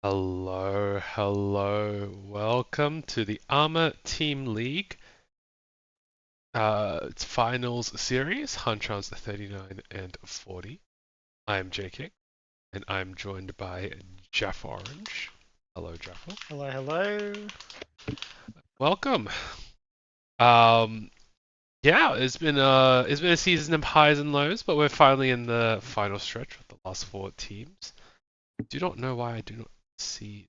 Hello, hello. Welcome to the ARMA Team League. It's finals series, Hanchans 39 and 40. I'm JK, and I'm joined by Jeff Orange. Hello, Jeff. Hello, hello. Welcome. Um, yeah, it's been a season of highs and lows, but we're finally in the final stretch with the last four teams. Do not know why I do not see.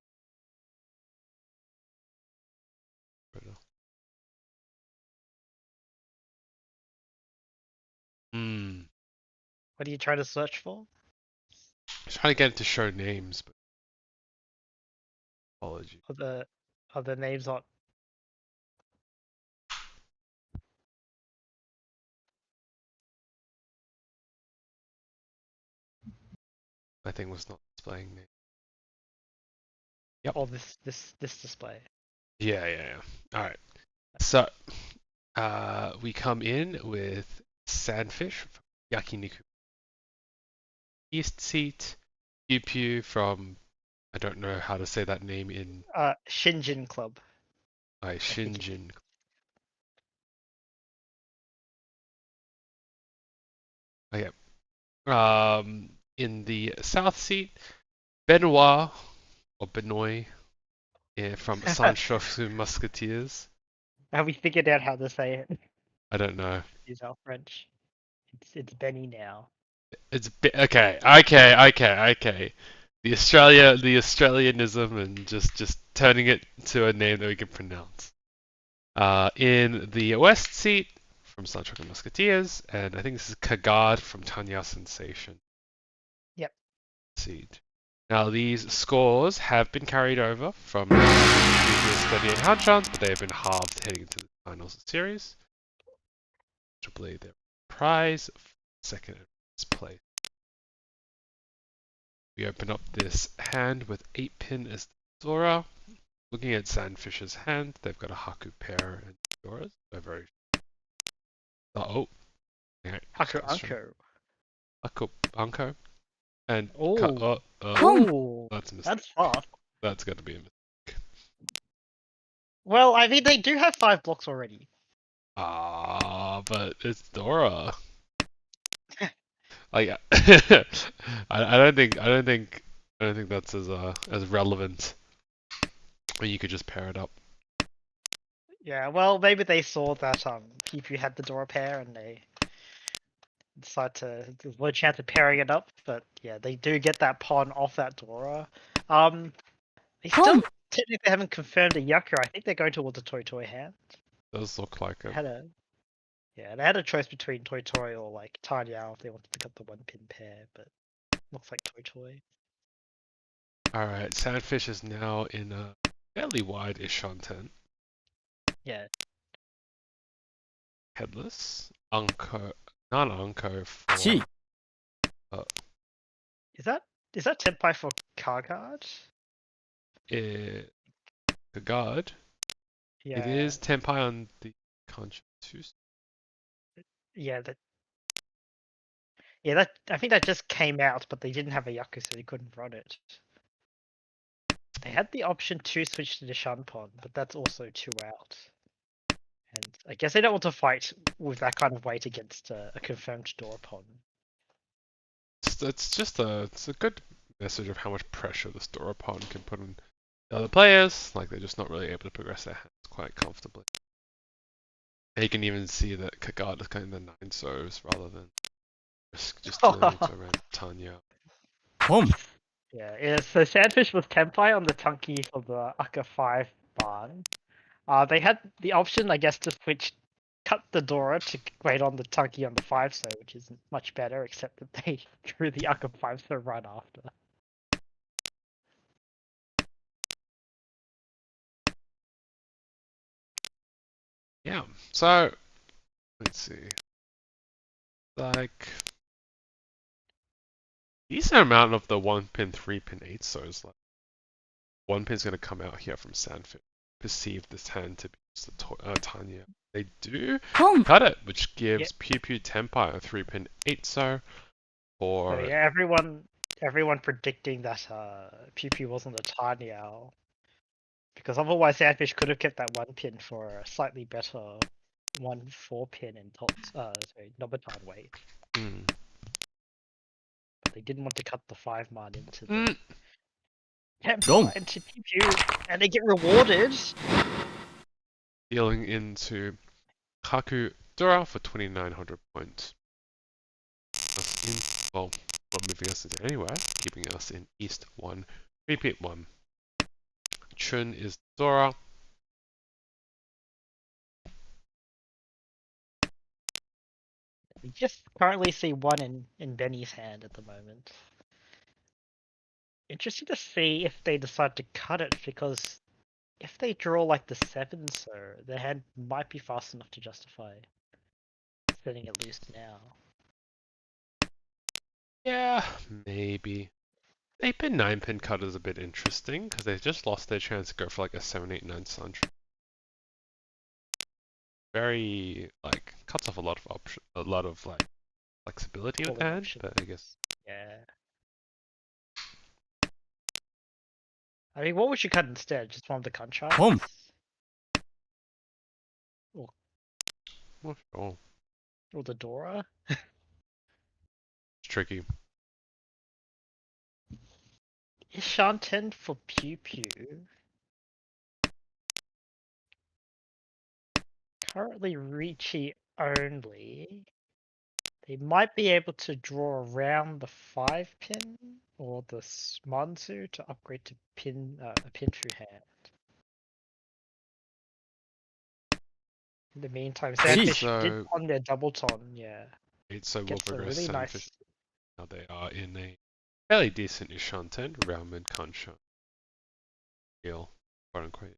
Hmm. What are you trying to search for? I was trying to get it to show names, but apologies. Are the names not? My thing was not displaying names. Yep. Or this display? Yeah. All right. So, we come in with Sandfish from Yakinikuman. East Seat, Pew Pew from, I don't know how to say that name in Shinjin Club. Shinjin. Okay. In the South Seat, Benoit or Benoit from Sanshoku Musketeers. Have we figured out how to say it? I don't know. Use our French. It's Benny now. Okay. The Australianism, and just turning it to a name that we can pronounce. In the West seat from Sanshoku Musketeers, and I think this is Kagad from Tanyao Sensation Yep. seat. Now these scores have been carried over from the previous 38 Hanchans, but they have been halved heading into the finals of the series. Which will be their prize of second place. We open up this hand with 8-pin as the Zora. Looking at Sandfish's hand, they've got a Haku pair and Zoras. They're very. Oh. Okay. Haku Anko. Haku Anko. And. Oh. That's a mistake. That's fast. That's got to be a mistake. Well, I mean, they do have 5 blocks already. But it's Dora. Like, I don't think that's as relevant. When you could just pair it up. Yeah, well, maybe they saw that Pew had the Dora pair and they decide there's no chance of pairing it up, but yeah, they do get that pawn off that Dora. They still technically haven't confirmed a Yucca. I think they're going towards a Toy hand. Does look like it. They had a choice between Toy or like Tanyao if they wanted to cut the 1-pin pair, but looks like Toy. Alright, Sandfish is now in a fairly wide-ish content. Yeah. Headless. Unco. Not Unco for. Is that Tenpai for Kargard? Kagard. Yeah. It is Tenpai on the Conscious 2. Yeah, that I think that just came out, but they didn't have a Yaku, so they couldn't run it. They had the option to switch to the Shanpon, but that's also 2 out. And I guess they don't want to fight with that kind of weight against a confirmed Dorapon. It's a good message of how much pressure this Dorapon can put on the other players. Like, they're just not really able to progress their hands quite comfortably. And you can even see that Kagard is kind of the 9 serves rather than just dealing it around Tanyao. Yeah, so Sandfish was Tenpai on the Tunky for the Aka 5 barn. They had the option, I guess, to cut the Dora to wait on the Tunky on the 5 so, which isn't much better, except that they drew the Aka 5 so run after. Yeah, so let's see. Like, decent amount of the 1-pin, 3-pin, 8 so like 1-pin's gonna come out here from Sandfish. Perceive this hand to be just Tanya. They do cut it, which gives Pew Tenpai a 3-pin 8 so. So yeah, everyone everyone predicting that Pew Pew wasn't a Tanyao. Because otherwise Sandfish could have kept that 1 pin for a slightly better 1-4 pin in Nobutan weight. Mm. But they didn't want to cut the 5 man into the Mm. tempo into Pew Pew, and they get rewarded. Dealing into Kaku Dora for 2,900 points. Well, not moving us anywhere, keeping us in East 1, Repeat 1. Chun is Dora. We just currently see 1 in Benny's hand at the moment. Interesting to see if they decide to cut it, because if they draw like the 7, so their hand might be fast enough to justify setting it loose now. Yeah, maybe. 8-pin, 9-pin cut is a bit interesting, because they just lost their chance to go for like a 7, 8, 9 Sancho. Very, like, cuts off a lot of like, flexibility with the hand, but I guess. Yeah. I mean, what would you cut instead? Just one of the contracts? Not sure. Or the Dora? It's tricky. Ishanten for Pew Pew. Currently Ricci only. They might be able to draw around the 5 pin or the Mansu to upgrade to a pin through hand. In the meantime, Sandfish did on their double ton, yeah. So we'll progress really Sandfish. Nice... Now they are in a fairly decent Ishanten, Ramen Kansha. Deal, quote unquote.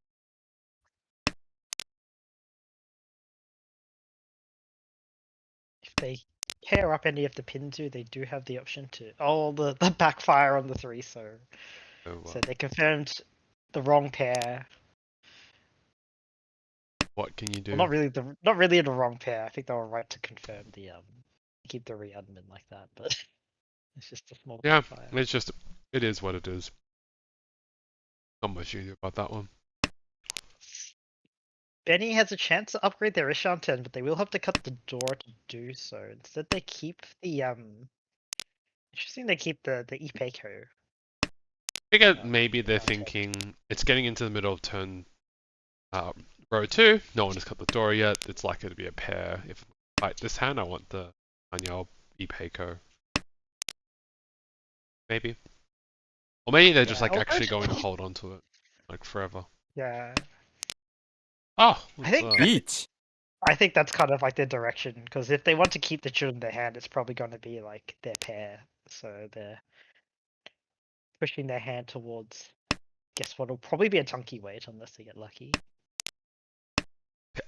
If they pair up any of the Pinzu, they do have the option to... Oh, the backfire on the 3, so... So they confirmed the wrong pair. What can you do? Well, not really the wrong pair. I think they were right to confirm the keep the re-admin like that, but it's just a small backfire. It's just it is what it is. Not much you do about that one. Benny has a chance to upgrade their Ishanten, but they will have to cut the door to do so. Instead, they keep the Interesting, they keep the Ipeiko. I figure maybe they're thinking it's getting into the middle of turn row 2. No one has cut the door yet. It's likely to be a pair. If I fight this hand, I want the Tanyao Ipeiko. Maybe. Or maybe they're just like actually going to hold on to it like forever. Yeah. Oh, I think that's kind of like their direction, because if they want to keep the children in their hand, it's probably going to be like their pair. So they're pushing their hand towards, guess what will probably be a chunky weight unless they get lucky.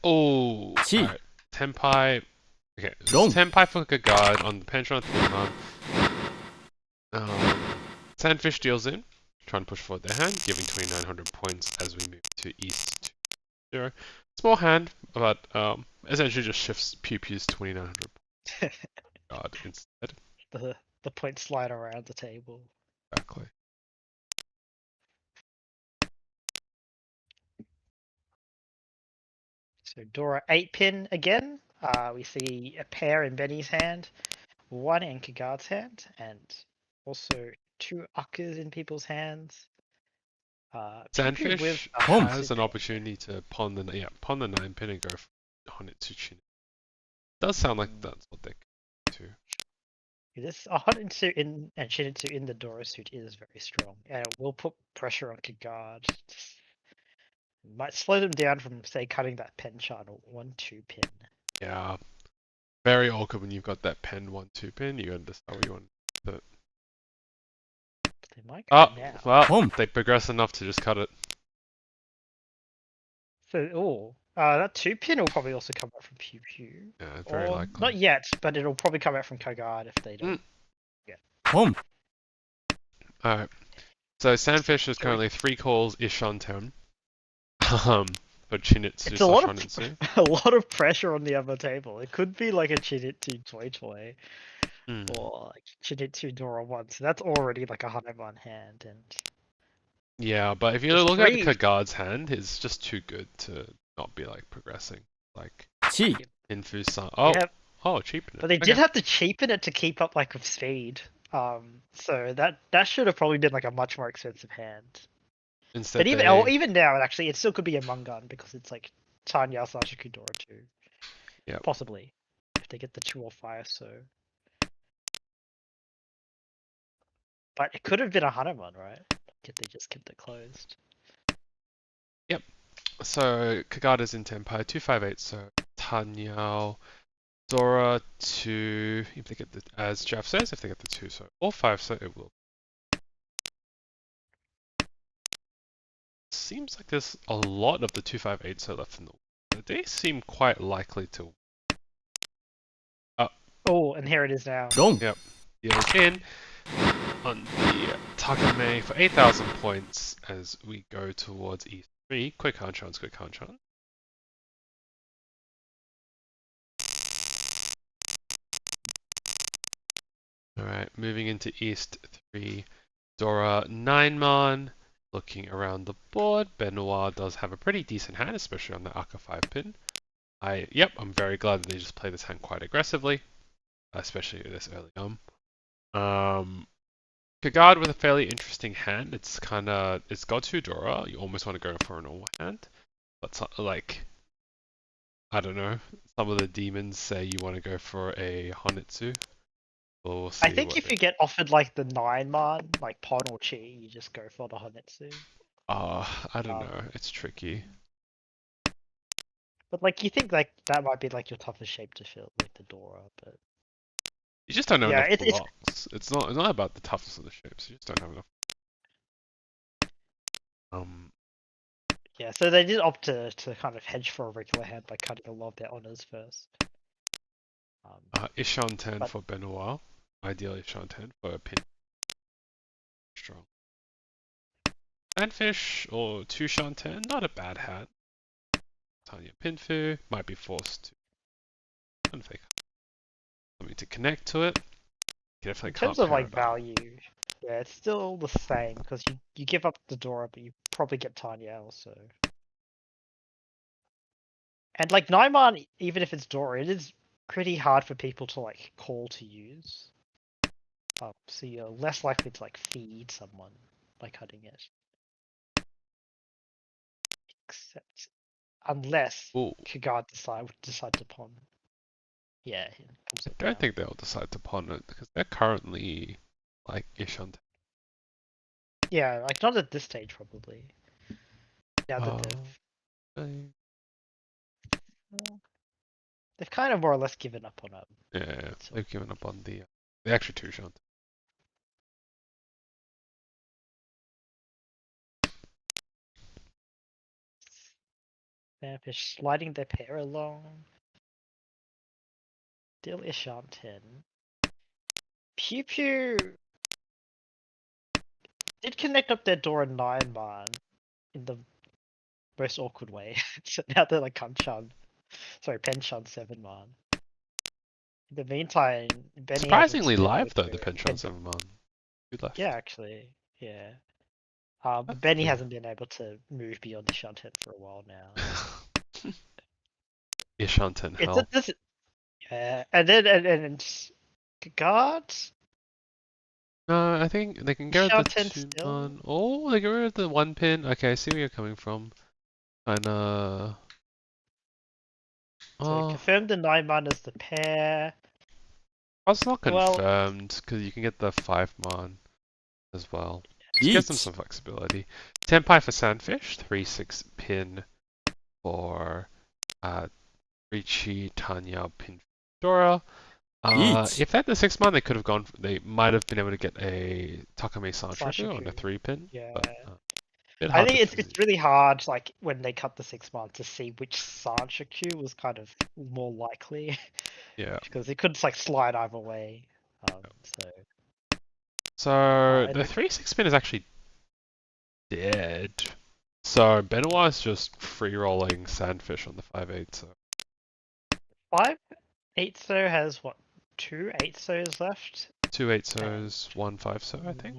Oh, alright. Tenpai. Okay, Tenpai for a guard on the pension on Sandfish deals in, trying to push forward their hand, giving 2,900 points as we move to East 0. Small hand, but essentially just shifts Pew Pew's 2,900 points. Guard instead. The points slide around the table. Exactly. So Dora 8-pin again. We see a pair in Benny's hand, 1 in Kagard's hand, and also 2 Uckers in people's hands. Sandfish has an opportunity to pawn the 9-pin and go on it to Chin. Does sound like that's what they're going to. This Hanchans and Shinitsu in the Dora suit is very strong, and it will put pressure on Kagard. Might slow them down from, say, cutting that pen channel 1-2 pin. Yeah. Very awkward when you've got that pen 1-2 pin. You understand what you want to put. They might cut now. Well, they progress enough to just cut it. So, that 2 pin will probably also come out from Pew Pew. Yeah, very likely. Not yet, but it'll probably come out from Kagard if they don't. Alright. So Sandfish is currently 3 calls Ishanten. But Chinitsu it's a lot of pressure on the other table. It could be like a Chinitsu toy. or like Shinichi Dora 1, so that's already like a Hanuman hand, and Yeah, but if you there's look at three. Kagard's hand, it's just too good to not be like progressing. Like cheap. Infusan. Yeah, Cheapen but it. they did Okay. have to cheapen it to keep up like with speed. So that should have probably been like a much more expensive hand. Instead But they. even now, actually, it still could be a Mungan because it's like Tanyao Sanshoku Dora 2. Yep. Possibly. If they get the 2 or fire, so. But it could have been a Hanuman, right? If they just kept it closed. Yep. So Kagada's in Tenpai 258. So Tanyao, Dora 2. If they get the, as Jeff says, if they get the 2, so all 5, so it will. Seems like there's a lot of the 258 so left in the. They seem quite likely to. Oh, and here it is now. Dong. Yep. Deals in on the Takame for 8,000 points as we go towards E3. Quick Hanchans, quick Hanchans. Alright, moving into East 3. Dora 9-man. Looking around the board, Benoit does have a pretty decent hand, especially on the Aka 5 pin. I'm very glad that they just play this hand quite aggressively, especially this early on. Kagard with a fairly interesting hand. It's got 2 Dora. You almost want to go for a normal hand, but like, I don't know. Some of the demons say you want to go for a Honitsu. We'll see I think if you get offered like the 9-man, like Pon or Chi, you just go for the Honetsu. I don't know. It's tricky. But like you think like that might be like your toughest shape to fill, like the Dora, but You just don't have yeah, enough it's blocks. It's not about the toughness of the shapes. You just don't have enough. yeah. So they did opt to kind of hedge for a regular hand by cutting a lot of their honors first. Ishan 10 but- for Benoit. Ideally Ishan 10 for a pin. Strong. Handfish or 2 Shan 10, not a bad hat. Tanya Pinfu might be forced to. I don't know if they something to connect to it. You definitely In can't terms of pair like it up. value, yeah, it's still the same because you give up the Dora, but you probably get Tanya also. And like Naiman, even if it's Dora, it is pretty hard for people to like call to use. So you're less likely to like feed someone by cutting it. Except unless Ooh, Kagard decide to pawn. Yeah, he comes I it don't down. think they'll decide to pawn it because they're currently like Ishan 10. Yeah, like not at this stage probably. Now that they've kind of more or less given up on it. Yeah, So they've given up on the extra 2 Shan. Vanfish sliding their pair along. Still Ishanten. Pew Pew did connect up their door in 9-man in the most awkward way. So now they're like Kanchan. Sorry, Penshan 7-man. In the meantime, Benny Surprisingly hasn't been able live though, to the Penchon 7-man. Good left. Yeah, actually. Yeah. But Benny hasn't been able to move beyond the Ishanten for a while now. Ishanten It's hell. this and then and God No, I think they can get rid of the Ishanten 2 still. man. Oh, they get rid of the 1 pin. Okay, I see where you're coming from. Kinda. So confirm the 9-man as the pair. It's not Well, confirmed because you can get the 5-man as well. Just gives them some flexibility. Tenpai for Sandfish, 3-6 pin for Richie, Tanya, Pin, Dora. If they had the 6-man, they could have gone. They might have been able to get a Takame Sanshoku on a 3-pin. Yeah. But, bit I hard think to it's really hard, like when they cut the 6-man, to see which Sanshoku was kind of more likely. Yeah. Because it could like slide either way. So and the 3-6 pin is actually dead. So Benoit is just free rolling Sandfish on the 5-8. So 5-8 though has what 2 8-sos left. 2 8-sos, 1 5-so, I think.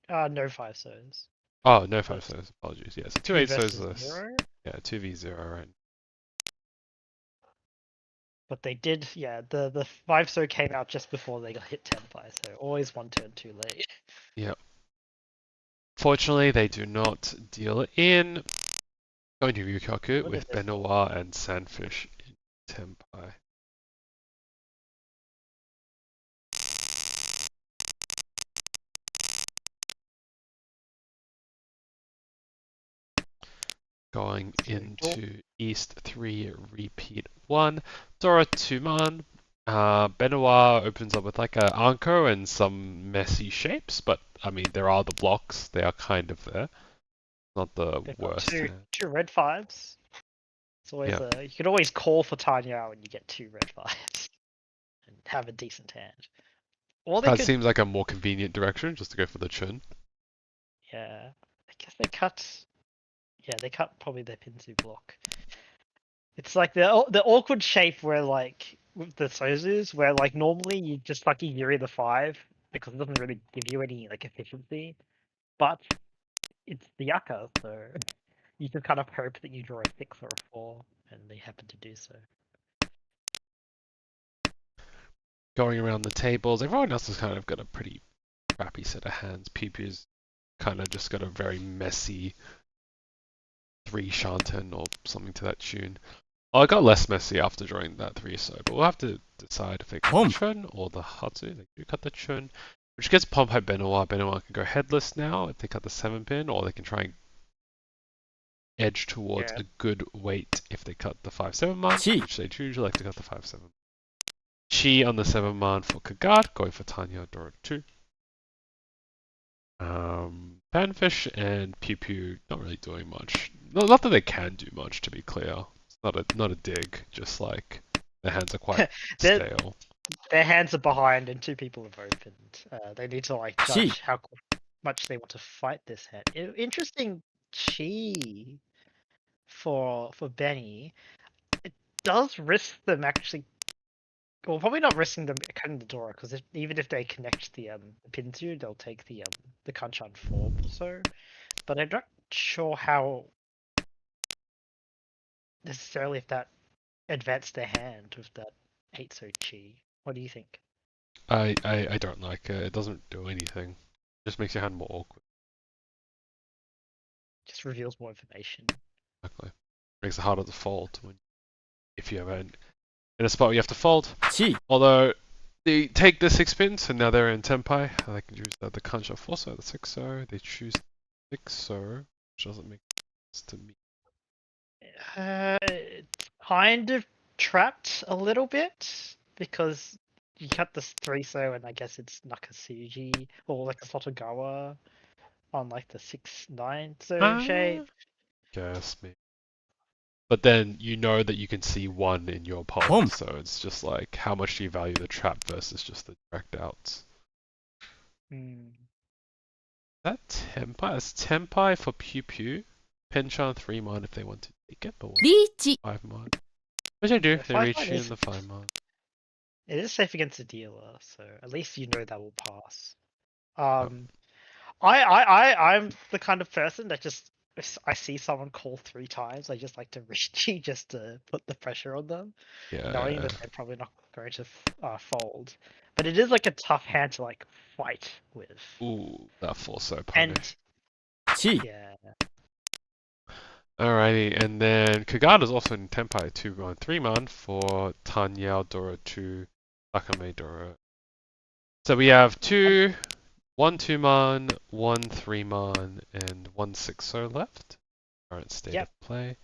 No 5-sos. Oh, no 5-sos. Apologies. Yeah, so 2 8-sos left. 0. Yeah, 2v0, right? But they did, yeah. The 5-so came out just before they got hit Tenpai, so always one turn too late. Yep. Fortunately, they do not deal it in. Going to Ryukaku with Benoit and Sandfish in Tenpai. Going into East 3, repeat 1. Dora 2-man. Benoit opens up with like a Anko and some messy shapes, but I mean, there are the blocks. They are kind of there. Not the worst. Two red 5s. It's always you can always call for Tanyao and you get 2 red 5s and have a decent hand. Or that seems like a more convenient direction, just to go for the chun. Yeah, I guess they cut. Yeah, they cut probably their Pinsu block. It's like the awkward shape where like with the Sozus, where like normally you just fucking Yuri the 5 because it doesn't really give you any like efficiency, but it's the Yaka, so you just kind of hope that you draw a 6 or a 4, and they happen to do so. Going around the tables, everyone else has kind of got a pretty crappy set of hands. Pew-Pew's kind of just got a very messy 3 Shanten or something to that tune. Oh, it got less messy after drawing that 3-so, but we'll have to decide if they cut the chun or the Hatsu. They do cut the chun, which gets pumped by Benoit. Benoit can go headless now if they cut the 7-pin, or they can try and edge towards a good weight if they cut the 5-7 man, which they usually like to cut the 5-7. Chi on the 7-man for Kagad, going for Tanya Dora 2. Panfish and Pew-Pew not really doing much. Not that they can do much, to be clear. It's not a dig, just like their hands are quite stale. Their hands are behind and 2 people have opened. They need to like judge how much they want to fight this hand. Interesting Chi for Benny. It does risk them actually. Well, probably not risking them cutting the Dora, because even if they connect the Pinzu, they'll take the Kanchan form or so. But I'm not sure how necessarily if that advanced their hand with that 8-so Chi. What do you think? I don't like it. It doesn't do anything. It just makes your hand more awkward. Just reveals more information. Exactly. Makes it harder to fold if you have in a spot where you have to fold. Although they take the 6-pin, so now they're in Tenpai. They can use the Kansha 4-so, the 6-so. They choose 6-so, which doesn't make sense to me. It's kind of trapped a little bit because you cut this 3-so and I guess it's Nakasuji or like a Sotogawa on like the 6-9-so shape. Guess me. But then you know that you can see 1 in your palm, so it's just like how much do you value the trap versus just the direct outs. That Tenpai? It's Tenpai for Pew-Pew. Penchan 3-man if they want to take it, but 5-man. Which I do, they reach in the 5-man. It is safe against a dealer, so at least you know that will pass. I'm the kind of person that just if I see someone call 3 times, I just like to reach just to put the pressure on them, knowing that they're probably not going to fold. But it is like a tough hand to like fight with. Ooh, that 4-so punish. Yeah. Alrighty, and then Kagada's also in Tenpai 2-man, 3-man for Tanyao Dora 2, Sakame Dora. So we have 1 2-man, 1 3-man, and 1 6-so left. Current state of play.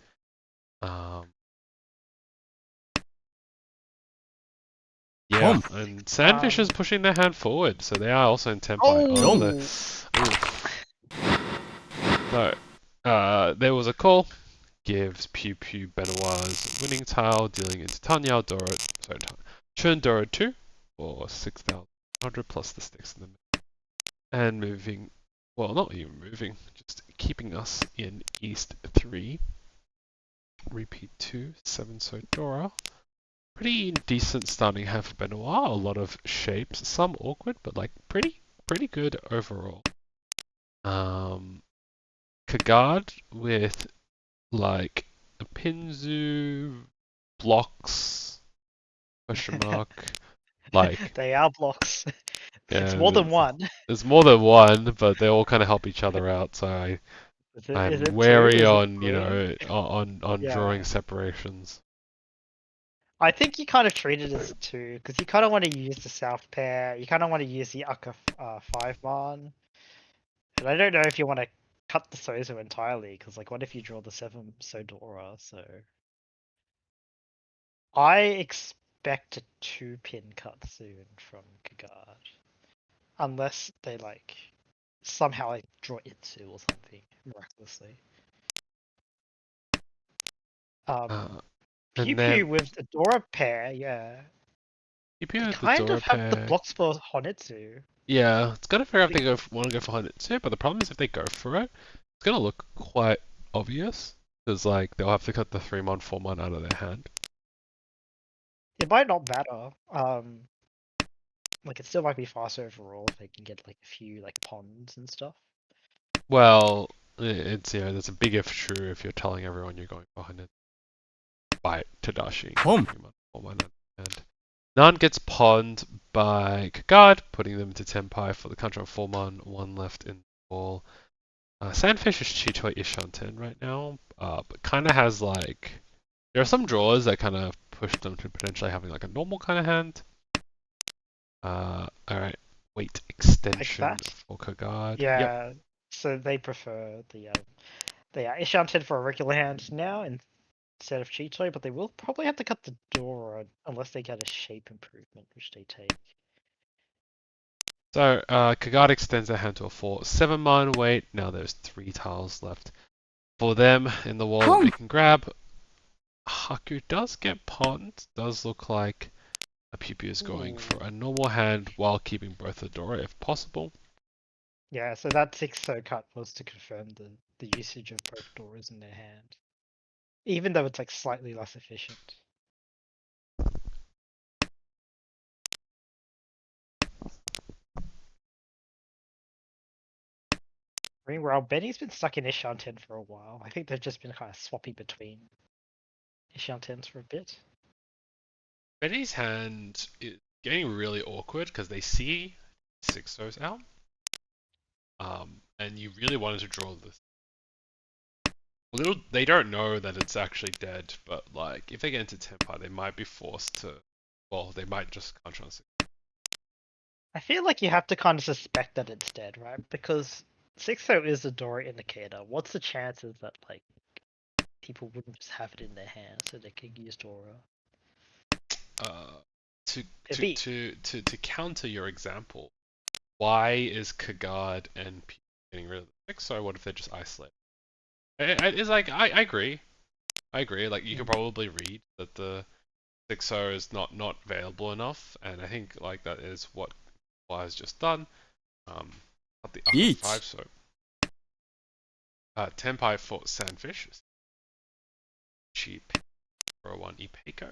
Yeah, and Sandfish is pushing their hand forward, so they are also in Tenpai. So, there was a call. Gives Pew-Pew Benoit's winning tile, dealing into Tanyao Dora, Chun Dora 2 for 6,100 plus the sticks in the middle. And moving, well, not even moving, just keeping us in East 3. Repeat 2, 7-so Dora. pretty decent starting hand for Benoit. A lot of shapes, some awkward, but like pretty good overall. Kagad with like a Pinzu blocks question mark like They are blocks. It's yeah, more than one. there's more than one, but they all kind of help each other out. So Is I'm it two? wary Is it on three? on drawing Yeah. separations. I think you kind of treat it as two, because you kind of want to use the South pair. You kind of want to use the Akka 5-man. And I don't know if you want to cut the Sozo entirely, because like, what if you draw the 7 Sodora? So I expect a 2-pin cut soon from Kagad. Unless they like somehow like draw Itsu or something miraculously. Um, Pew And Pew then with the Dora pair, yeah. They CPU the kind Dora of have the pair. blocks for Honitsu. Yeah, it's gotta figure out if They- they want to go for 100 but the problem is if they go for it, it's gonna look quite obvious. Because like they'll have to cut the 3-mon 4-mon out of their hand. It might not matter. Like it still might be faster overall if they can get like a few like ponds and stuff. Well, it's there's a big if true if you're telling everyone you're going for 100 by Tadashi. Home. 3-mon 4-mon out of their hand. None gets pawned by Kagad, putting them to Tenpai for the counter of 4-mon, 1 left in the ball. Sandfish is Chitoi Ishanten right now, but kind of has like there are some draws that kind of push them to potentially having like a normal kind of hand. Alright, weight Like extension that. for Kagad. Yep. Yeah. So they prefer the Ishanten for a regular hand now instead of Cheetoy, but they will probably have to cut the Dora unless they get a shape improvement, which they take. So Kagad extends their hand to a 4-7-mon weight. Now there's 3 tiles left for them in the wall that they can grab. Haku does get pawned. Does look like a Pew Pew is going for a normal hand while keeping both the Dora if possible. Yeah, so that 6-so cut was to confirm the usage of both Doras in their hand. Even though it's like slightly less efficient. Meanwhile, Benny's been stuck in Ishanten for a while. I think they've just been kind of swapping between Ishantens for a bit. Benny's hand is getting really awkward because they see 6-Os out. And you really wanted to draw this. They don't know that it's actually dead, but like if they get into Tenpai, they might be forced to. Well, they might just counter on 6. I feel like you have to kind of suspect that it's dead, right? Because 6-so is a Dora indicator. What's the chances that like people wouldn't just have it in their hands so they could use Dora? To counter your example, why is Kagad and P getting rid of the 6? What if they're just isolated? It's like I agree. I agree. Like you could probably read that the 6-0 is not available enough, and I think like that is what was just done. Not the upper 5, so Tenpai for Sandfish. Cheap for a 1 Ipeiko.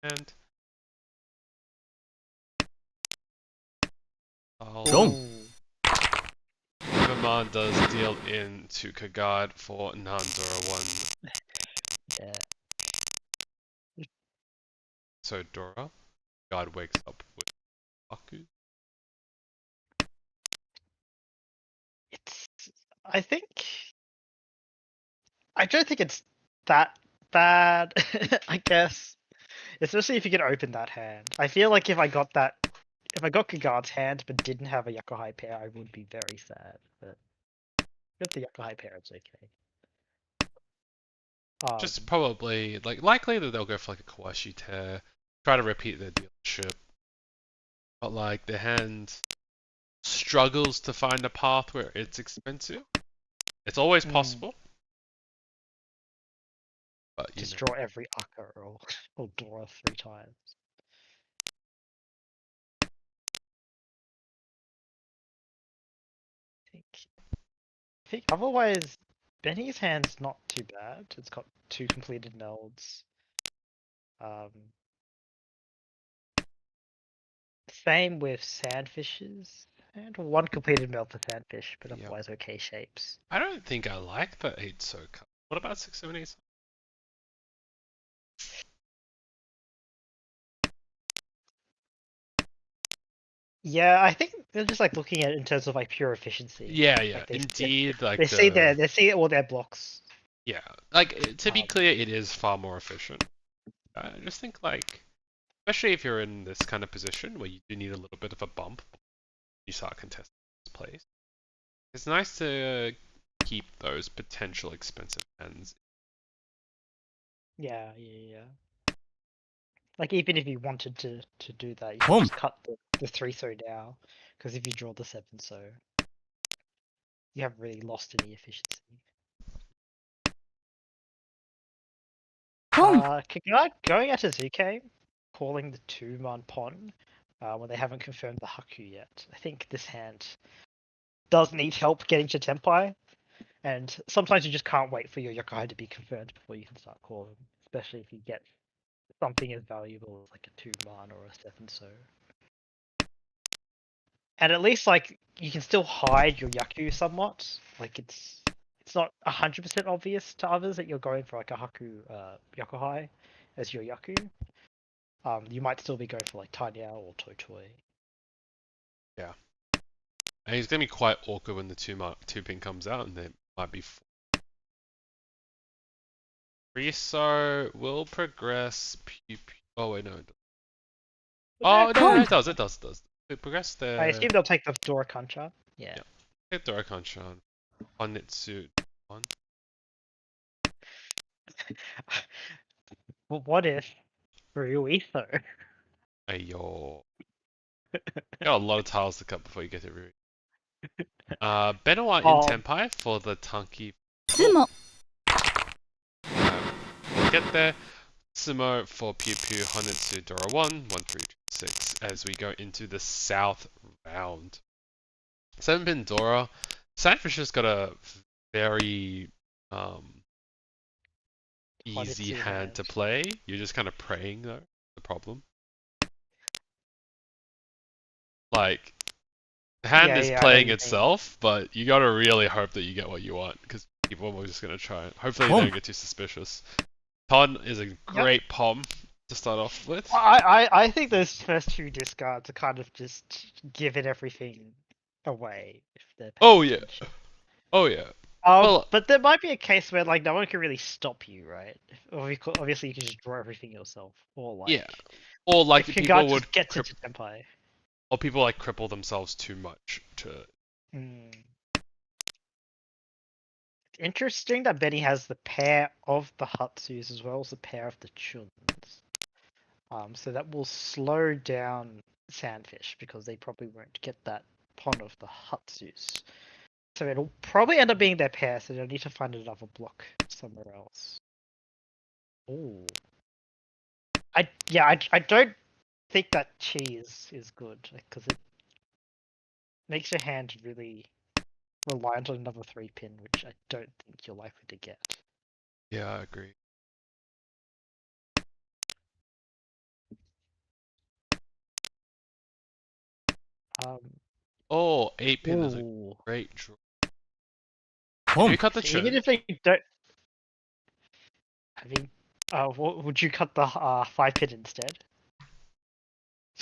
And Neverman does deal into Kagad for Nandora 1. Yeah. So Dora, God wakes up with Aku. I think I don't think it's that bad, I guess. Especially if you can open that hand. I feel like if I got Kagad's hand but didn't have a Yakuhai pair, I would be very sad. But with the Yakuhai pair, it's okay. Just probably likely that they'll go for like a Kawashi tear, try to repeat their dealership, but like the hand struggles to find a path where it's expensive. It's always possible. But just draw every Akka or Dora 3 times. I think otherwise Benny's hand's not too bad. It's got 2 completed melds. Um, Same with sandfishes. And one completed melt for sandfish, but Yep. otherwise okay shapes. I don't think I like the 8 so cut. What about 6, 7, 8? Yeah, I think they're just like looking at it in terms of like pure efficiency. Yeah, yeah. Like Indeed, like they see all their blocks. yeah. Like to be Um, clear, it is far more efficient. I just think like, especially if you're in this kind of position where you do need a little bit of a bump, you start contesting this place. It's nice to keep those potential expensive hands. yeah. Like even if you wanted to do that, you can just cut the 3 so now, because if you draw the 7 so, you haven't really lost any efficiency. Kagura going out to ZK, calling the 2-man pawn, when they haven't confirmed the Haku yet. I think this hand does need help getting to Tenpai, and sometimes you just can't wait for your Yokai to be confirmed before you can start calling, especially if you get something as valuable as like a 2-man or a 7 so. And at least like you can still hide your Yaku somewhat. Like it's not 100% obvious to others that you're going for like a Haku Yokohai as your Yaku. You might still be going for like Tanyao or Totoi. Yeah. And it's gonna be quite awkward when the 2 pin comes out, and there might be. Riso will progress. Oh wait, no. Oh no, it does. It does. It progressed there. I assume they'll take the Dora Concha. Yeah. Hit the Rakan-chan. Onitsu. On. Well, what if Ryuiso? Ayo. Got a lot of tiles to cut before you get to Rui. Benoit in Oh, Tenpai for the Tanki. つも Get there. Sumo for Pew Pew, Honitsu, Dora 1, 1, 3, 2, 6, as we go into the south round. 7 pin Dora. Sandfish has got a very easy Honitsu hand to play. You're just kind of praying though, the problem. Like, the hand is playing itself, but you gotta really hope that you get what you want, because people are just gonna try it. Hopefully they don't get too suspicious. Ton is a great pom to start off with. I think those first 2 discards are kind of just giving everything away if they're Oh yeah. Oh yeah. Well, but there might be a case where like no one can really stop you, right? Obviously, you can just draw everything yourself, or like yeah. Or like if people just would get to Tenpai. or people like cripple themselves too much to. Interesting that Benny has the pair of the Hatsus as well as the pair of the Chuns. So that will slow down Sandfish because they probably won't get that pawn of the Hatsus. So it'll probably end up being their pair, so they'll need to find another block somewhere else. Ooh. I don't think that chi is good because it makes your hand really reliant on another 3 pin, which I don't think you're likely to get. Yeah, I agree. Oh, 8 pin is a great draw. Can you cut the Even churn? if they don't, I mean, would you cut the 5 pin instead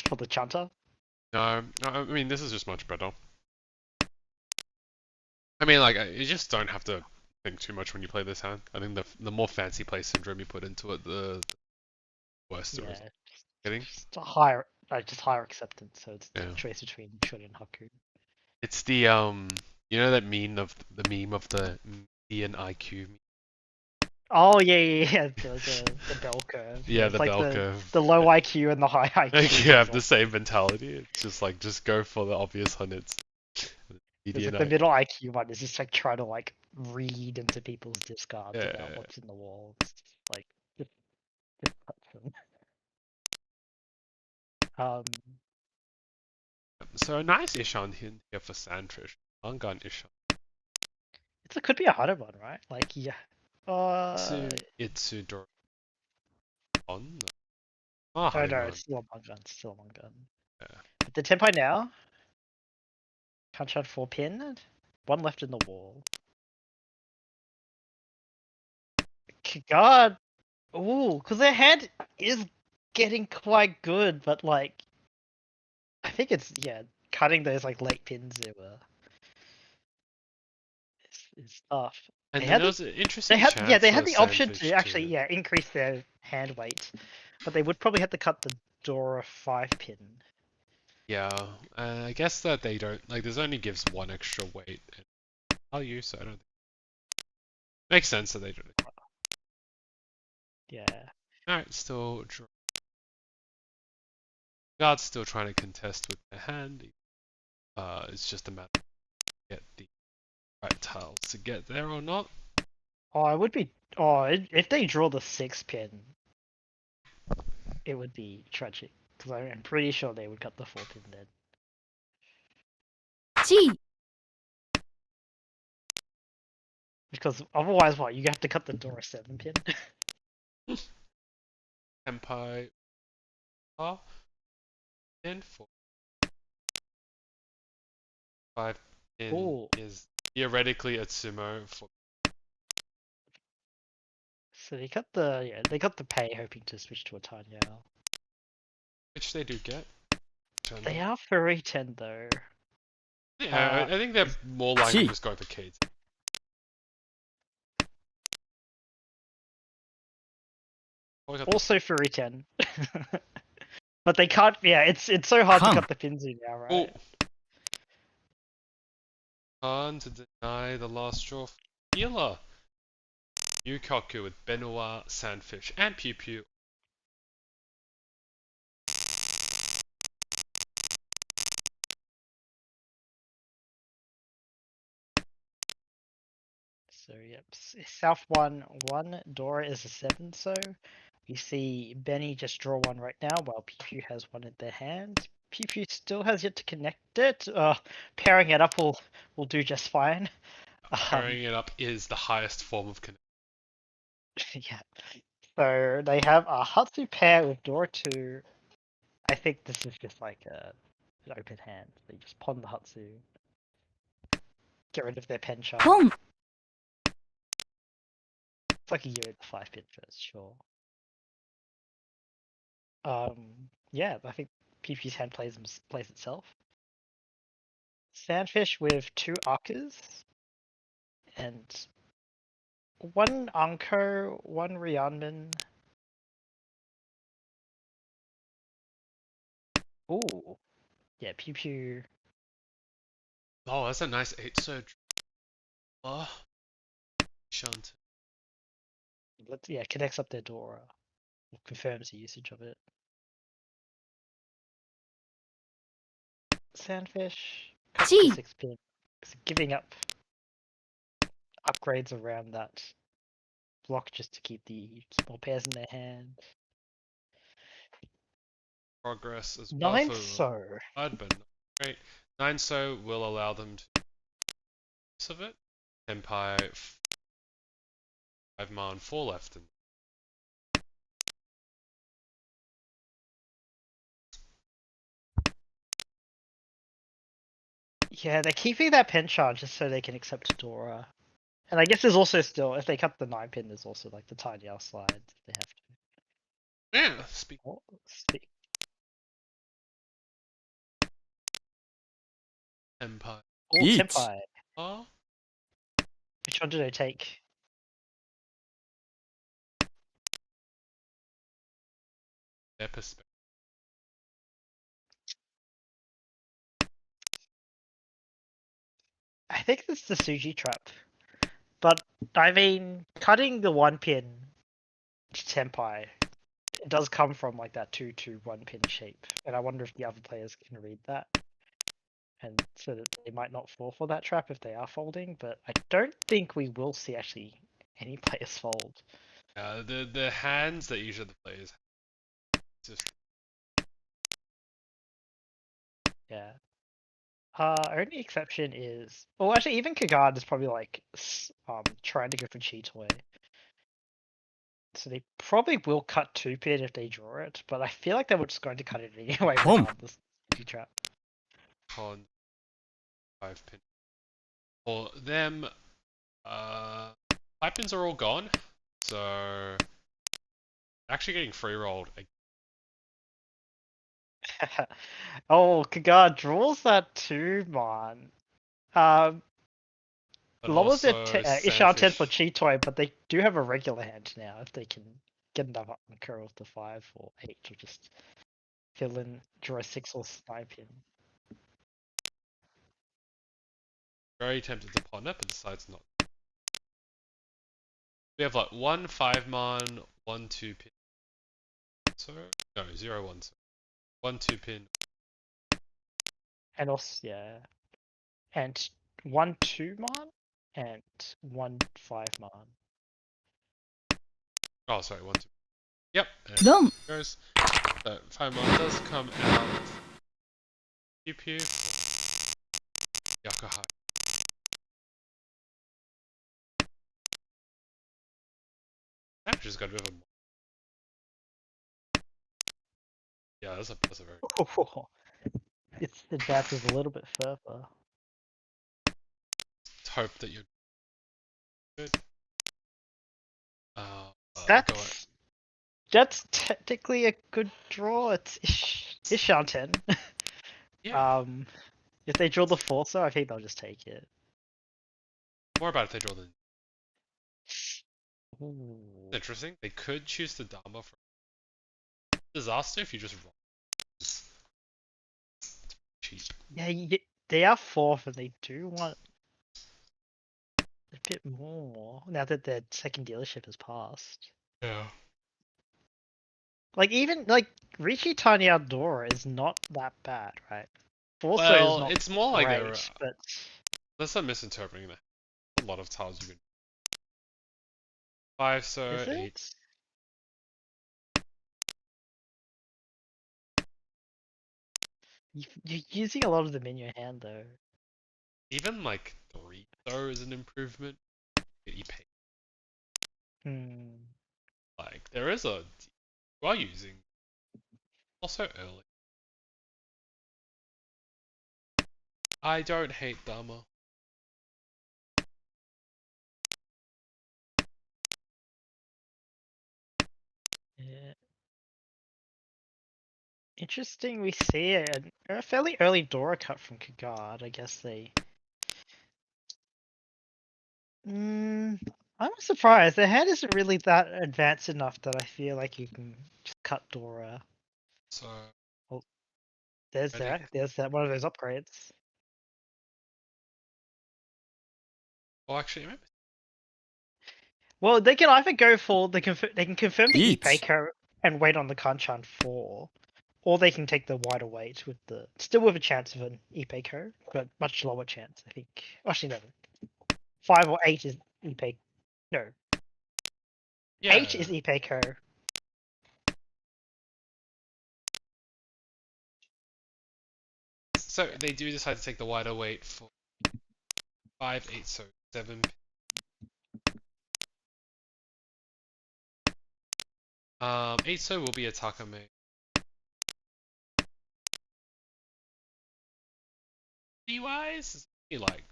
for the Chanta? No, I mean this is just much better. I mean, like you just don't have to think too much when you play this hand. I think the more fancy play syndrome you put into it, the worse the result getting. Just higher acceptance. So it's the choice between Chun and Haku. It's the you know that meme of the me and IQ. Oh yeah. The bell curve. Yeah, It's the like bell curve. the low IQ and the high IQ. You have the same mentality. It's just like just go for the obvious hundreds. Like the middle IQ one is just like trying to like read into people's discards about what's in the walls. Like just touch them. So a nice Ishan here for Sandfish. Angan Ishan. It could be a harder one, right? Like yeah. Itsu Dora on. Oh, Oh no, Honeymoon. it's still a one gun. Still a one gun. Yeah. But the tempo now. Punch out 4 pin. One left in the wall. God. Ooh, because their hand is getting quite good, but like, I think it's cutting those like late pins is tough. And They then had there the, was an they interesting had chance they for had the option to Sandfish actually to. increase their hand weight, but they would probably have to cut the Dora 5 pin. Yeah, I guess that they don't like. There's only gives one extra weight and value, so I don't. Makes sense that they don't. Yeah. Alright, still draw. Guard's still trying to contest with their hand. It's just a matter of get the right tiles to get there or not. Oh, it would be. Oh, if they draw the 6 pin, it would be tragic because I'm pretty sure they would cut the 4 pin then. G. Because otherwise, what you have to cut the Dora 7 pin. Senpai are in for 5 in Ooh. is theoretically a sumo for. So they cut the pay, hoping to switch to a Tanyao. Which they do get. They are furry 10 though. Yeah, I think they're more likely Gee. just going for Kate. Also furry 10. But they can't. Yeah, it's so hard Come. to cut the pins in now, right? Can't deny the last straw for healer. Yukaku with Benoit, Sandfish, and Pew Pew. So yep, South 1, Dora is a 7. So you see Benny just draw one right now, while Pew Pew has one in their hand. Pew Pew still has yet to connect it. Pairing it up will do just fine. Pairing it up is the highest form of connection. Yeah. So they have a Hatsu pair with Dora 2. I think this is just like an open hand. They just pawn the Hatsu. Get rid of their pen charm. Home. It's like a year at the 5 pin first, sure. Yeah, I think PP's hand plays itself. Sandfish with 2 Arcas and 1 Anko, 1 Ryanman. Ooh. Yeah, Pew Pew. Oh, that's a nice 8 surge. Oh. Shunt. Connects up their Dora. Confirms the usage of it. Sandfish. Cuts the Gee. 6 pin. Giving up upgrades around that block just to keep more pairs in their hand. Progress as well 9 for so. blood, but not great. 9 so will allow them to use of it. Empire 5 man 4 left. And Yeah, they're keeping that pen charge just so they can accept Dora. And I guess there's also still, if they cut the 9 pin, there's also like the Tanyao slides if they have to. yeah, speak. Oh, Empire. Yeet. Senpai. Oh, Which one did I take? their perspective. I think it's the Suji trap. But, I mean, cutting the 1 pin to Senpai, it does come from like that 2-2-1 pin shape. And I wonder if the other players can read that. And so that they might not fall for that trap if they are folding, but I don't think we will see actually any players fold. The hands that usually the players have, just Yeah. Only exception is, well, actually, even Kagard is probably like trying to go for Cheetoy. So they probably will cut 2-pin if they draw it, but I feel like they were just going to cut it anyway Boom. regardless. Trap. Con 5-pin. For them, pipins are all gone, so actually getting free rolled. Oh, Kagard draws that too, man. But Lowers their also Ishan 10 for Sandfish. Cheetoy, but they do have a regular hand now if they can get enough up and curl to 5 or 8 to just fill in, draw a 6 or snipe in. Very tempted to pawn it, but decides not. We have like 1 5-man, 1 2-pin. So no 0 1. So 1 2-pin. And also, yeah. And 1 2-man and 1 5-man. Oh, sorry, 1 2. Yep. And Done. goes. So 5-man does come out. Pew pew. Yakahai. I've just got a bit of a. Yeah, that's a very. It advances a little bit further. Hope that you're good. That's technically a good draw. It's Ishan 10. Yeah. If they draw the Forcer, I think they'll just take it. More about if they draw the. Ooh. Interesting. They could choose the Dharma for disaster if you just roll. It's cheap. Yeah, they are 4th and they do want a bit more now that their second dealership has passed. Yeah. Like even like Richie Tiny Outdoor is not that bad, right? Forcer is Well, not it's more like great, but unless I'm misinterpreting that. A lot of tiles you can. 5 so is 8. it? You're using a lot of them in your hand though. Even like 3 so is an improvement. You pay. Like there is a you are using also early. I don't hate Dharma. Yeah. Interesting, we see a fairly early Dora cut from Kagard. I guess they. I'm surprised. Their hand isn't really that advanced enough that I feel like you can just cut Dora. So There's ready? that one of those upgrades. Oh, actually, maybe. Well, they can either go for they can confirm the Eat. Ipeco and wait on the Kanchan 4, or they can take the wider weight with the still with a chance of an Ipeco, but much lower chance. I think. Actually, no. 5 or 8 is Ipeco. No. Yeah. 8 is Ipeco. So they do decide to take the wider weight for 5 8 so 7. 8 so will be a Takame. Wise, like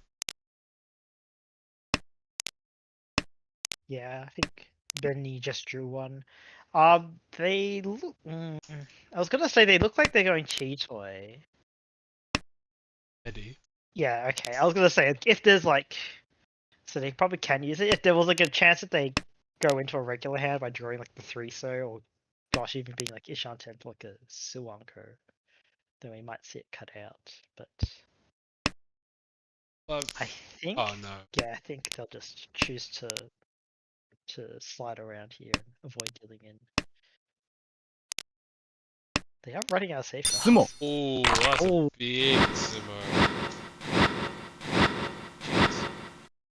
Yeah, I think Benny just drew one. They look. I was gonna say they look like they're going Cheetoy. Eddie. Yeah, okay. I was gonna say if there's like, so they probably can use it. If there was like a chance that they go into a regular hand by drawing like the 3 so, or gosh, even being like Ishan 10 for like a Suwanko, then we might see it cut out. But I think, oh no. yeah, I think they'll just choose to slide around here and avoid dealing in. They are running out of safe cards. Sumo. Oh, that's a big sumo. Jeez.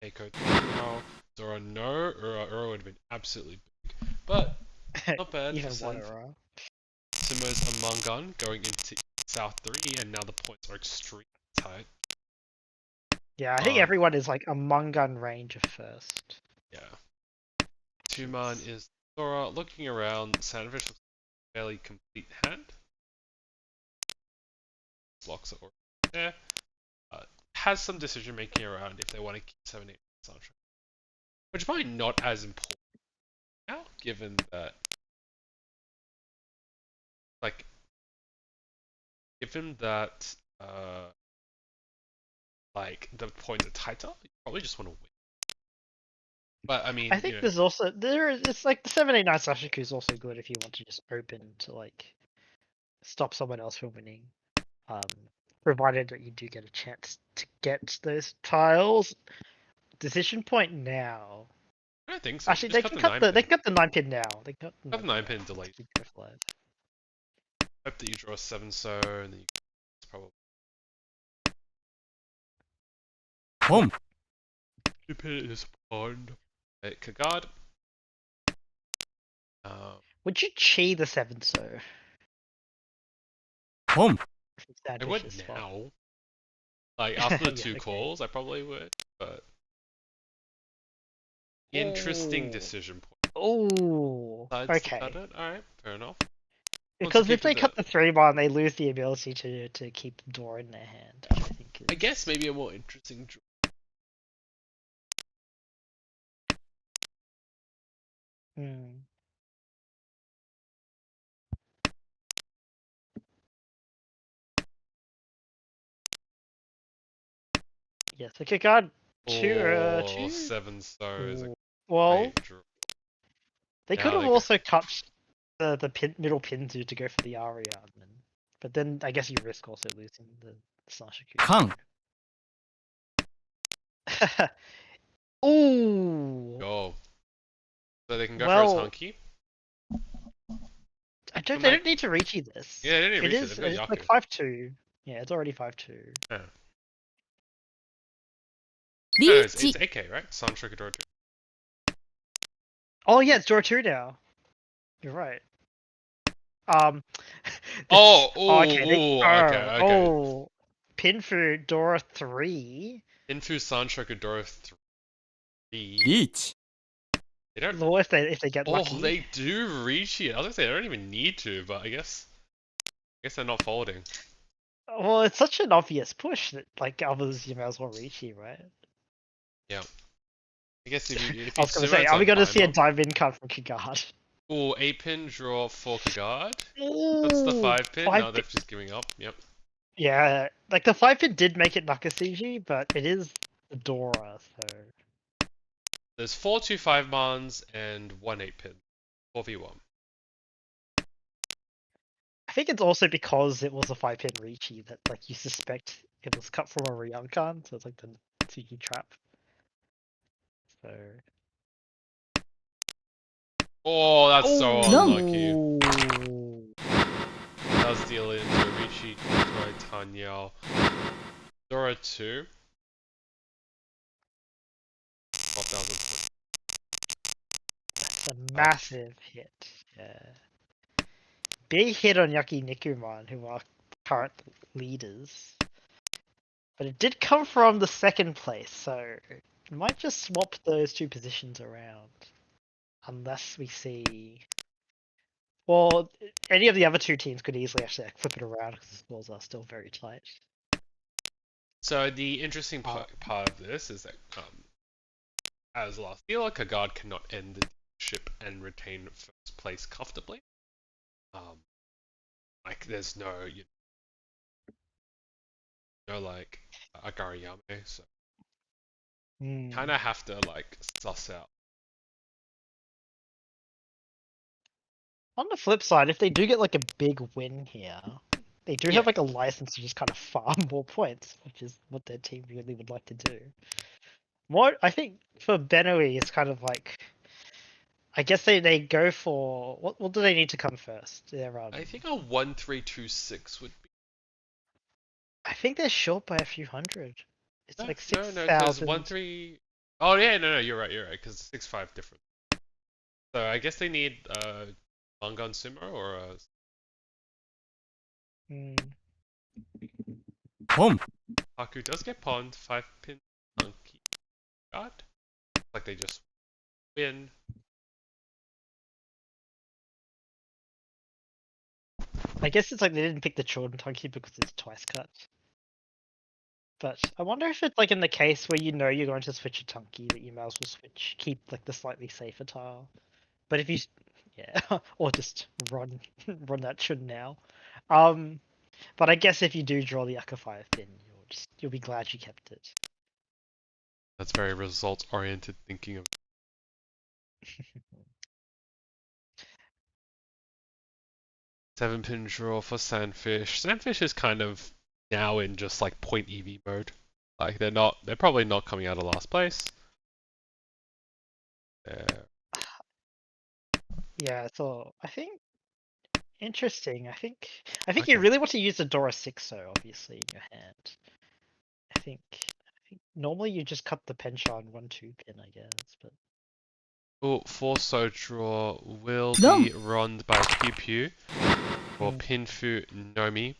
Eiko now. Dora no. Ura would have been absolutely big. But not bad. Even for one Sanf. around. Sumo's a Mungun going into South 3, and now the points are extremely tight. Yeah, I think everyone is like a Mungun range of first. Yeah. 2-man is Dora, looking around, Sandfish looks like a fairly complete hand. Blocks are already there. Has some decision making around if they want to keep 7-8 Sancho. Which is probably not as important now, given that, like, like, the points are tighter, you probably just want to win. But, I mean, I think there's also it's like the 789 Sashaku is also good if you want to just open to like stop someone else from winning. Provided that you do get a chance to get those tiles. Decision point now. I don't think so. Actually, Just they cut can the cut 9 the pin. they can cut the 9-pin now. They cut the Cut the 9 pin now. delayed. Keep it alive. Hope that you draw 7 so, and then it's probably. Boom. Keep it is pawned. Kagard. Would you chi the 7 so? Boom. I would now. Like, after the two calls, I probably would, but. Interesting decision point. Oh, okay. Cut it? Alright, fair enough. Because if they cut the 3-1, they lose the ability to keep the door in their hand. Which I think is... I guess maybe a more interesting draw. Yeah, so kick on two 7 so is a great draw. They could have also cut the middle pin to go for the Aria, but then I guess you risk also losing the Sanshoku. Kang. Ooh. Go. So they can go for his hunky. They don't need to reach this. Yeah, they didn't reach it. It's like 5-2. Yeah, it's already 5-2. Yeah. No, it's AK, right? Sanshoku draw 2. Oh yeah, it's draw 2 now. You're right. Okay. Pinfu Dora 3. Pinfu Sanshoku Dora 3. Reach. They don't. Lord, if they get lucky. Oh, they do reach here. I was gonna say they don't even need to, but I guess they're not folding. Well, it's such an obvious push that like others you may as well reach here, right? Yeah. I guess if you I was gonna say, are we gonna see a dive-in cut from Kagard? Oh, 8-pin draw for Kagard. That's the 5-pin. No, they're just giving up. Yep. Yeah, like the 5-pin did make it Nakasiji, but it is the Dora, so. There's 4 2-5 mons and 1 8-pin. 4v1. I think it's also because it was a 5-pin Riichi that like you suspect it was cut from a Ryankan, so it's like the Tsuki trap. So. Oh, that's so unlucky. No. Does deal into Riichi by Tanyao. Dora 2. 12,000. That's a massive hit. Yeah. Big hit on Yakinikuman, who are current leaders. But it did come from the 2nd place, so it might just swap those 2 positions around. Unless we see... Well, any of the other 2 teams could easily actually flip it around because the scores are still very tight. So the interesting part of this is that as last dealer, Kagard cannot end the ship and retain 1st place comfortably. Like there's no like Agariyame, so kind of have to like suss out. On the flip side, if they do get like a big win here, they do have like a license to just kind of farm more points, which is what their team really would like to do. More, I think for Benoe, it's kind of like, I guess they go for what do they need to come first? I think a 1-3-2-6 would be. I think they're short by a few hundred. It's like 6,000. No, because 1-3. Oh yeah, no, you're right, because 6-5 different. So I guess they need Mangan Sumo or Boom. Haku does get pawned, 5-pin monkey guard. Like they just win. I guess it's like they didn't pick the children Tunky because it's twice cut. But I wonder if it's like in the case where you know you're going to switch a Tunky that you may as well keep like the slightly safer tile. But if you, yeah, or just run that Chun now. But I guess if you do draw the Yucca 5, then you'll be glad you kept it. That's very result-oriented thinking of. Seven-pin draw for Sandfish. Sandfish is kind of now in just like point EV mode. Like they're probably not coming out of last place. Yeah, so I think interesting. I think Okay. you really want to use the Dora 6-0 obviously in your hand. I think normally you just cut the Penchant 1-2 pin, I guess, but Oh, Forso draw will No. be run by Pew Pew for Pinfu Nomi.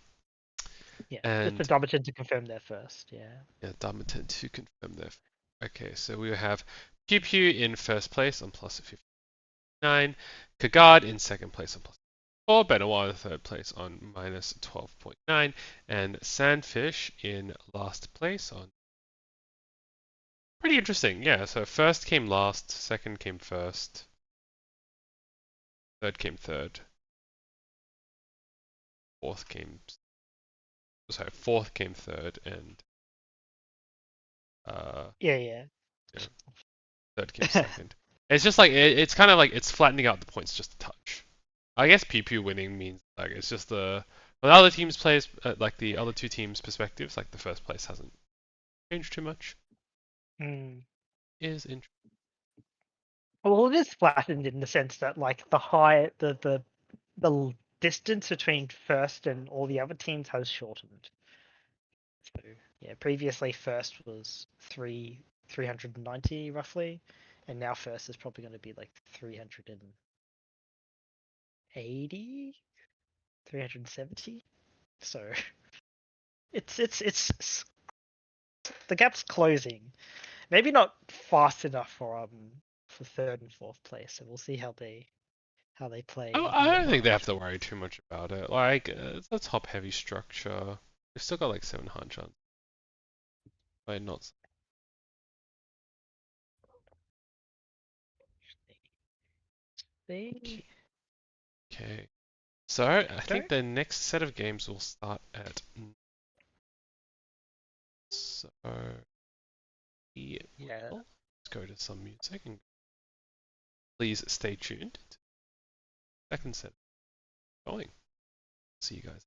yeah, And just for Dumbarton to confirm there first, yeah. yeah, Dumbarton to confirm there. Okay, so we have Pew Pew in first place on plus 59, Kagard in second place on plus 4, Benoit in third place on minus 12.9, and Sandfish in last place on. Pretty interesting, yeah. So first came last, second came first, third came third, fourth came. Sorry, fourth came third, and Yeah. third came second. It's just like it's kind of like it's flattening out the points just a touch. I guess PP winning means like it's just the other teams plays like the other two teams' perspectives. Like the first place hasn't changed too much. Is interesting. Well, it is flattened in the sense that like the distance between first and all the other teams has shortened. So yeah, previously first was 390 roughly, and now first is probably going to be like 380, 370. So it's the gap's closing. Maybe not fast enough for third and fourth place. So we'll see how they play. I don't think they have to worry too much about it. Like it's a top heavy structure. They've still got like 7 Hanchans. But not. They Okay. So I think the next set of games will start at. So yeah. Let's go to some music and please stay tuned. Second set going. See you guys.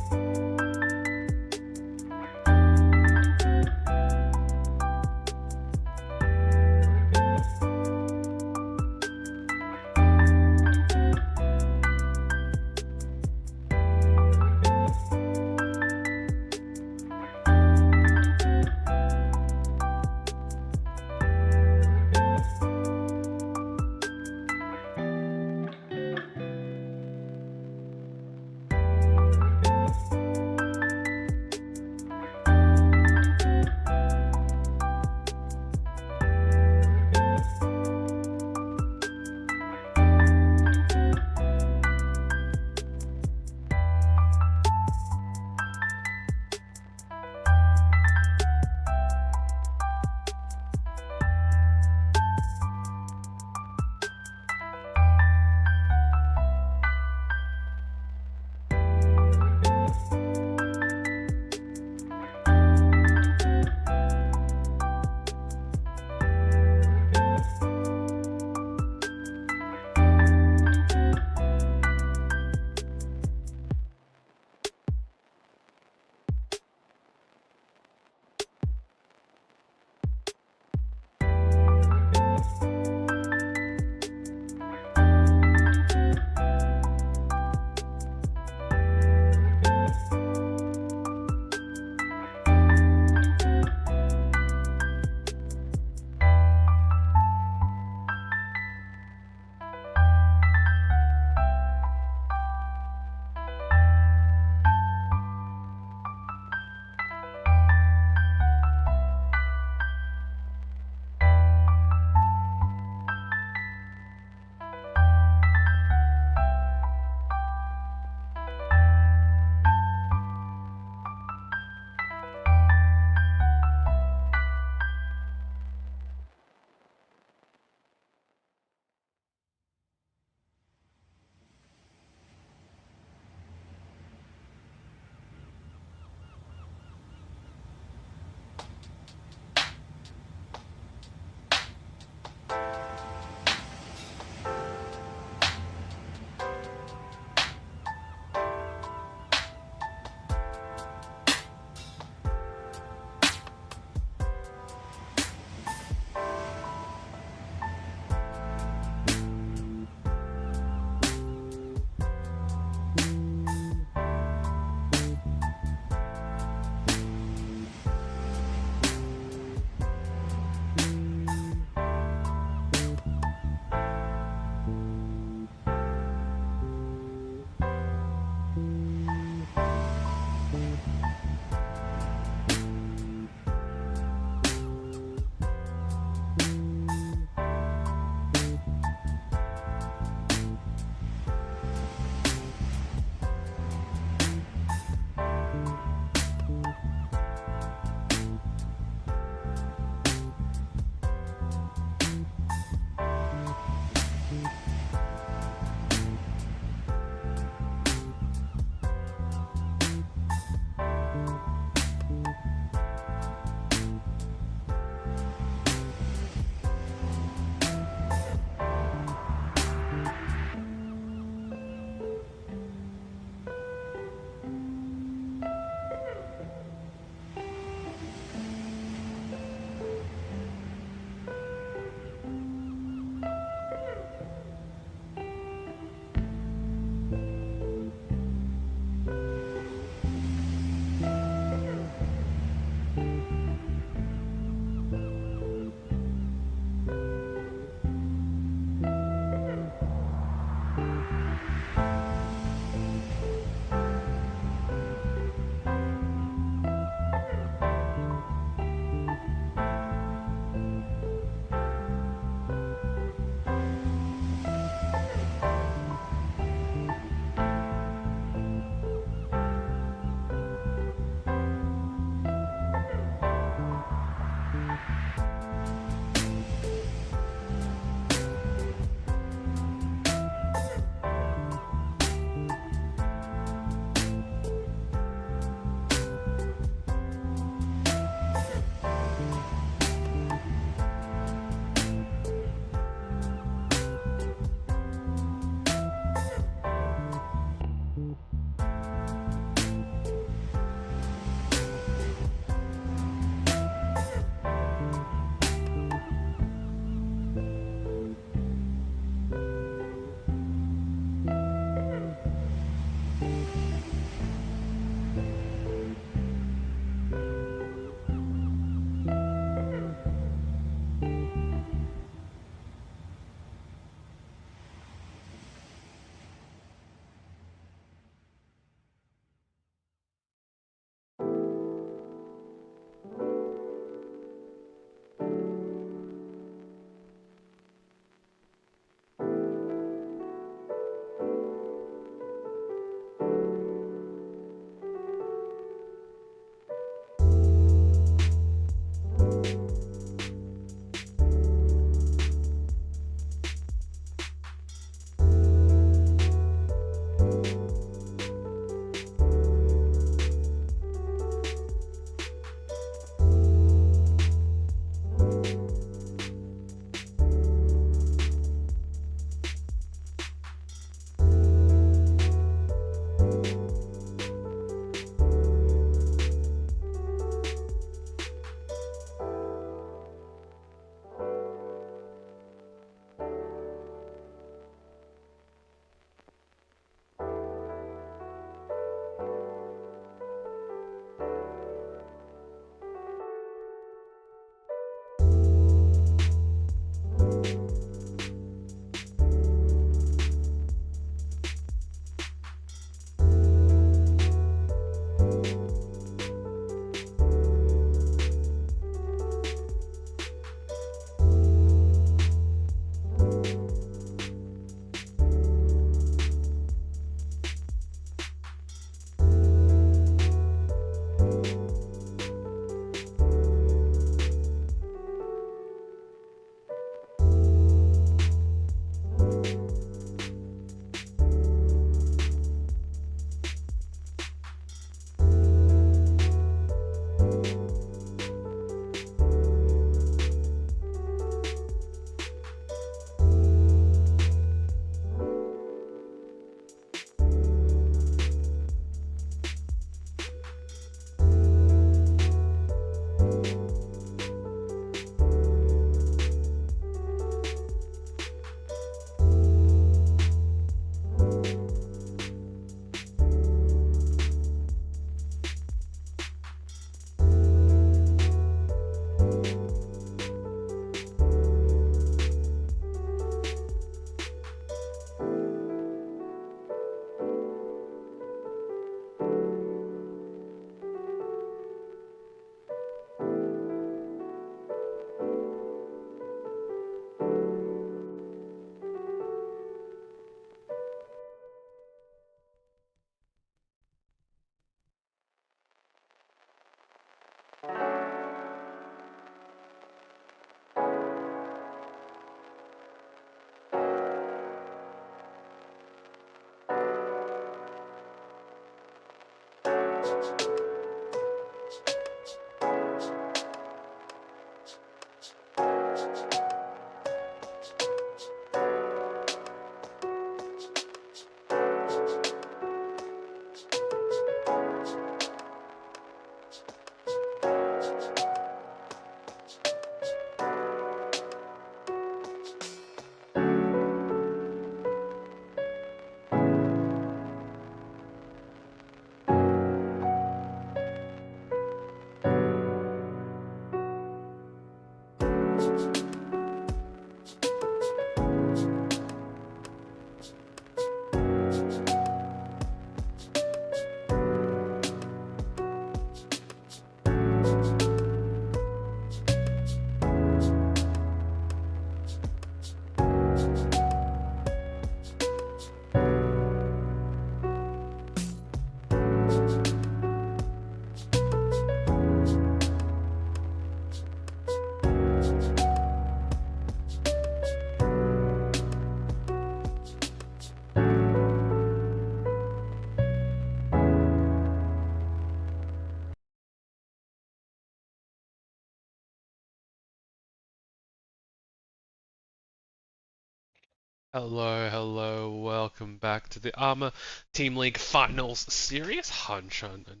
Hello, welcome back to the ARMA Team League Finals Series. Hanchan and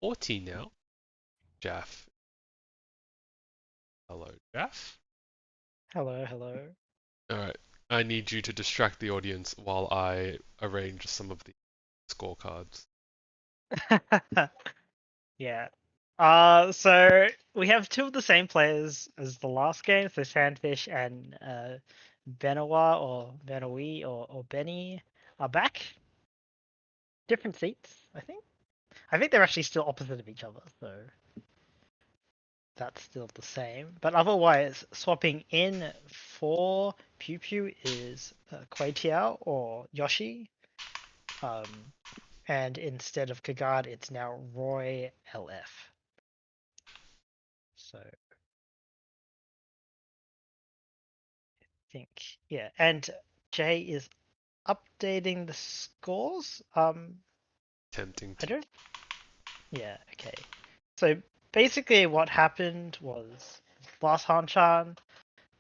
40 now. Jaff. Hello, Jaff. Hello. Alright, I need you to distract the audience while I arrange some of the scorecards. Yeah. So we have two of the same players as the last game, so Sandfish and Benoit or Benoit or Benny are back. Different seats, I think. I think they're actually still opposite of each other, so that's still the same. But otherwise, swapping in for Pew Pew is Kuei Tiao or Yoshi. And instead of Kagard, it's now Roy LF. So I think, yeah. And Jay is updating the scores. Tempting I to. don't. Yeah. Okay. So basically, what happened was last Hanchan,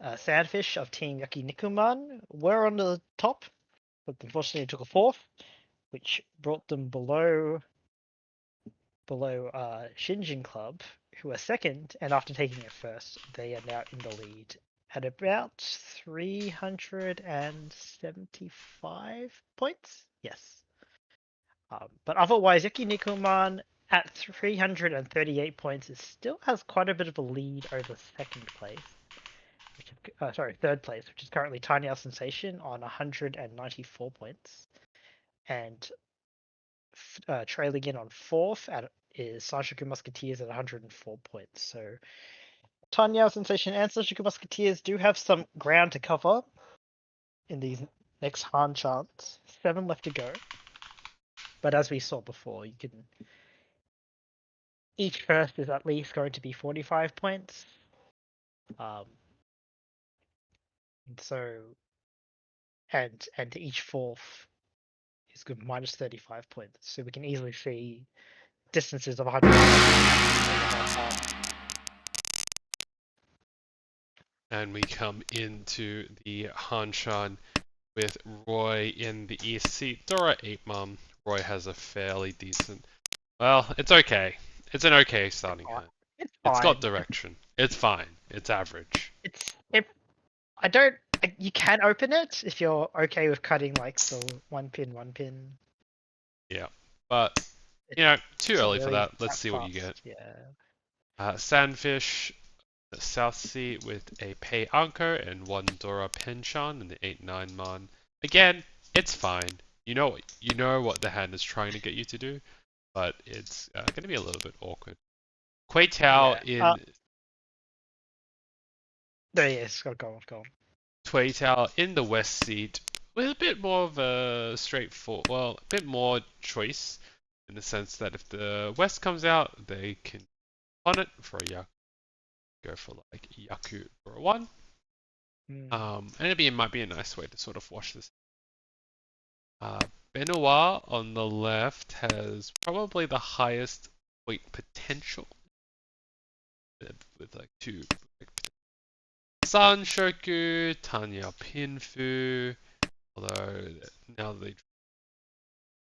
Sandfish of Team Yakinikuman were on the top, but unfortunately took a fourth, which brought them below Shinjin Club, who are second, and after taking it first, they are now in the lead at about 375 points. Yes. But otherwise, Yakinikuman at 338 points still has quite a bit of a lead over second place, third place, which is currently Tanyao Sensation on 194 points, and trailing in on fourth is Sanshoku Musketeers at 104 points. So Tanyao Sensation and Sanshoku Musketeers do have some ground to cover in these next Hanchans. 7 left to go. But as we saw before, each first is at least going to be 45 points. So and each fourth is good minus 35 points. So we can easily see distances of 100. And we come into the Hanshan with Roy in the east seat. Dora 8 mom. Roy has a fairly decent. Well, it's okay. It's an okay starting hand. It's got direction. It's fine. It's average. You can open it if you're okay with cutting like the one pin. Yeah, but too early for that. Let's see what you get. Yeah. Sandfish, the South Sea with a Pei Anchor and one Dora Penshan in the 8-9 Mon. Again, it's fine. You know what the hand is trying to get you to do, but it's going to be a little bit awkward. Kuei Tao in. Yes, go on. Kuei Tao in the West seat with a bit more of a a bit more choice in the sense that if the West comes out, they can on it for a Yaku. Go for like Yaku for a 1. And it might be a nice way to sort of wash this. Benoit on the left has probably the highest weight potential with like 2. Sanshoku, Tanyao Pinfu, although now they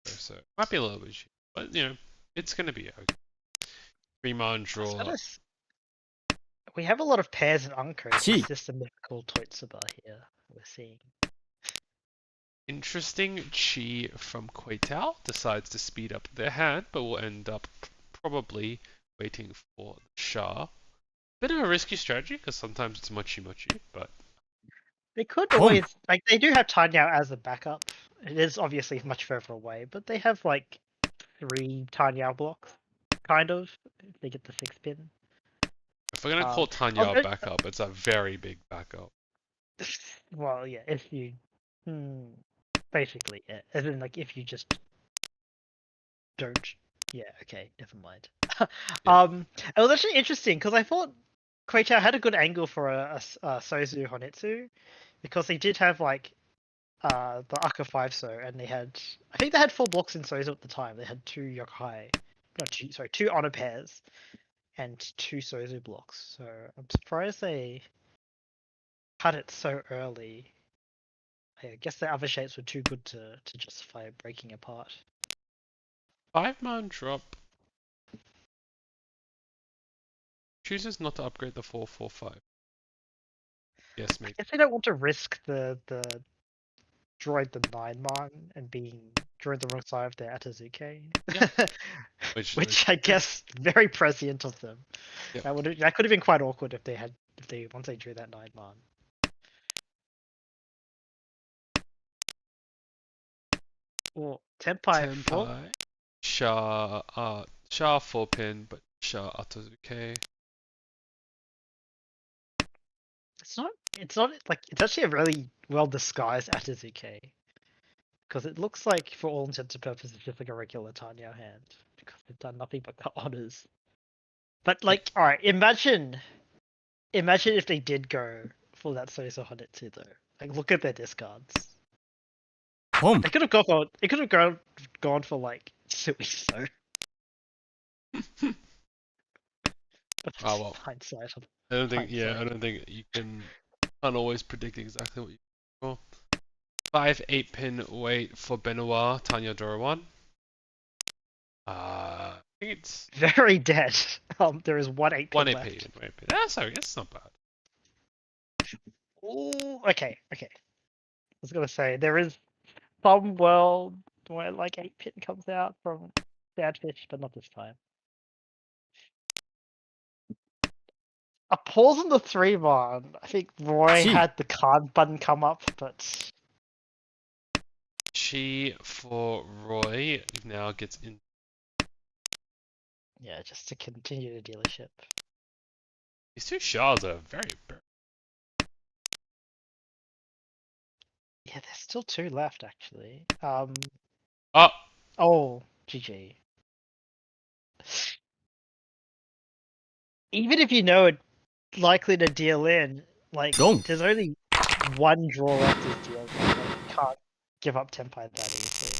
so it might be a little bit cheap, but it's gonna be okay. 3-mon draw. We have a lot of pairs and uncos. It's just a mythical Toitsuba here we're seeing. Interesting, Chi from Kuei Tao decides to speed up their hand, but will end up probably waiting for the Shah. Bit of a risky strategy because sometimes it's mochi, but They could Pump. always like they do have Tanyao as a backup. It is obviously much further away, but they have like 3 Tanyao blocks, kind of. If they get the 6-pin. if we're gonna call Tanyao a backup, it's a very big backup. Well, yeah, if you, basically, yeah. As in, like, if you just don't, yeah, okay, never mind. It was actually interesting because I thought Koichao had a good angle for a Sozu Honetsu because they did have like the Aka 5 So, and they had, I think they had 4 blocks in Sozu at the time. They had 2 Yokai, no, 2 honor pairs and 2 Sozu blocks. So I'm surprised they cut it so early. I guess the other shapes were too good to justify breaking apart. 5-man drop. Chooses not to upgrade the 4/4/5. Yes, I maybe. guess they don't want to risk the droid the 9-man and being droid the wrong side of their Atazuke. Yeah. Which I guess very prescient of them. Yep. That could have been quite awkward if they once they drew that 9-man. Or Tenpai. Sha 4-pin, but Sha Atazuke. It's not like it's actually a really well disguised Atazuke. Because it looks like, for all intents and purposes, just like a regular Tanyao hand. Because they've done nothing but the honors. But like, alright, imagine if they did go for that Soso Honetsu though. Like, look at their discards. Pump. They could have gone for like Suiso. Oh well. Hindsight. I don't think. Hindsight. I don't think you can't always predict exactly what you go for. 5/8-pin wait for Benoit Tanya Dora 1. I think it's Very dead. There is 1 8-pin 1 left. 8-pin. Sorry, that's not bad. Ooh, okay. I was gonna say there is some world where like 8-pin comes out from Sadfish, but not this time. A pause on the 3-man. I think Roy See. had the card button come up, but Chi for Roy now gets in. yeah, just to continue the dealership. These 2 shards are very. Yeah, there's still 2 left actually. Oh, GG. Even if you know it's likely to deal in, like Don't. there's only 1 draw left this deal. Like, you can't give up Tenpai that easily.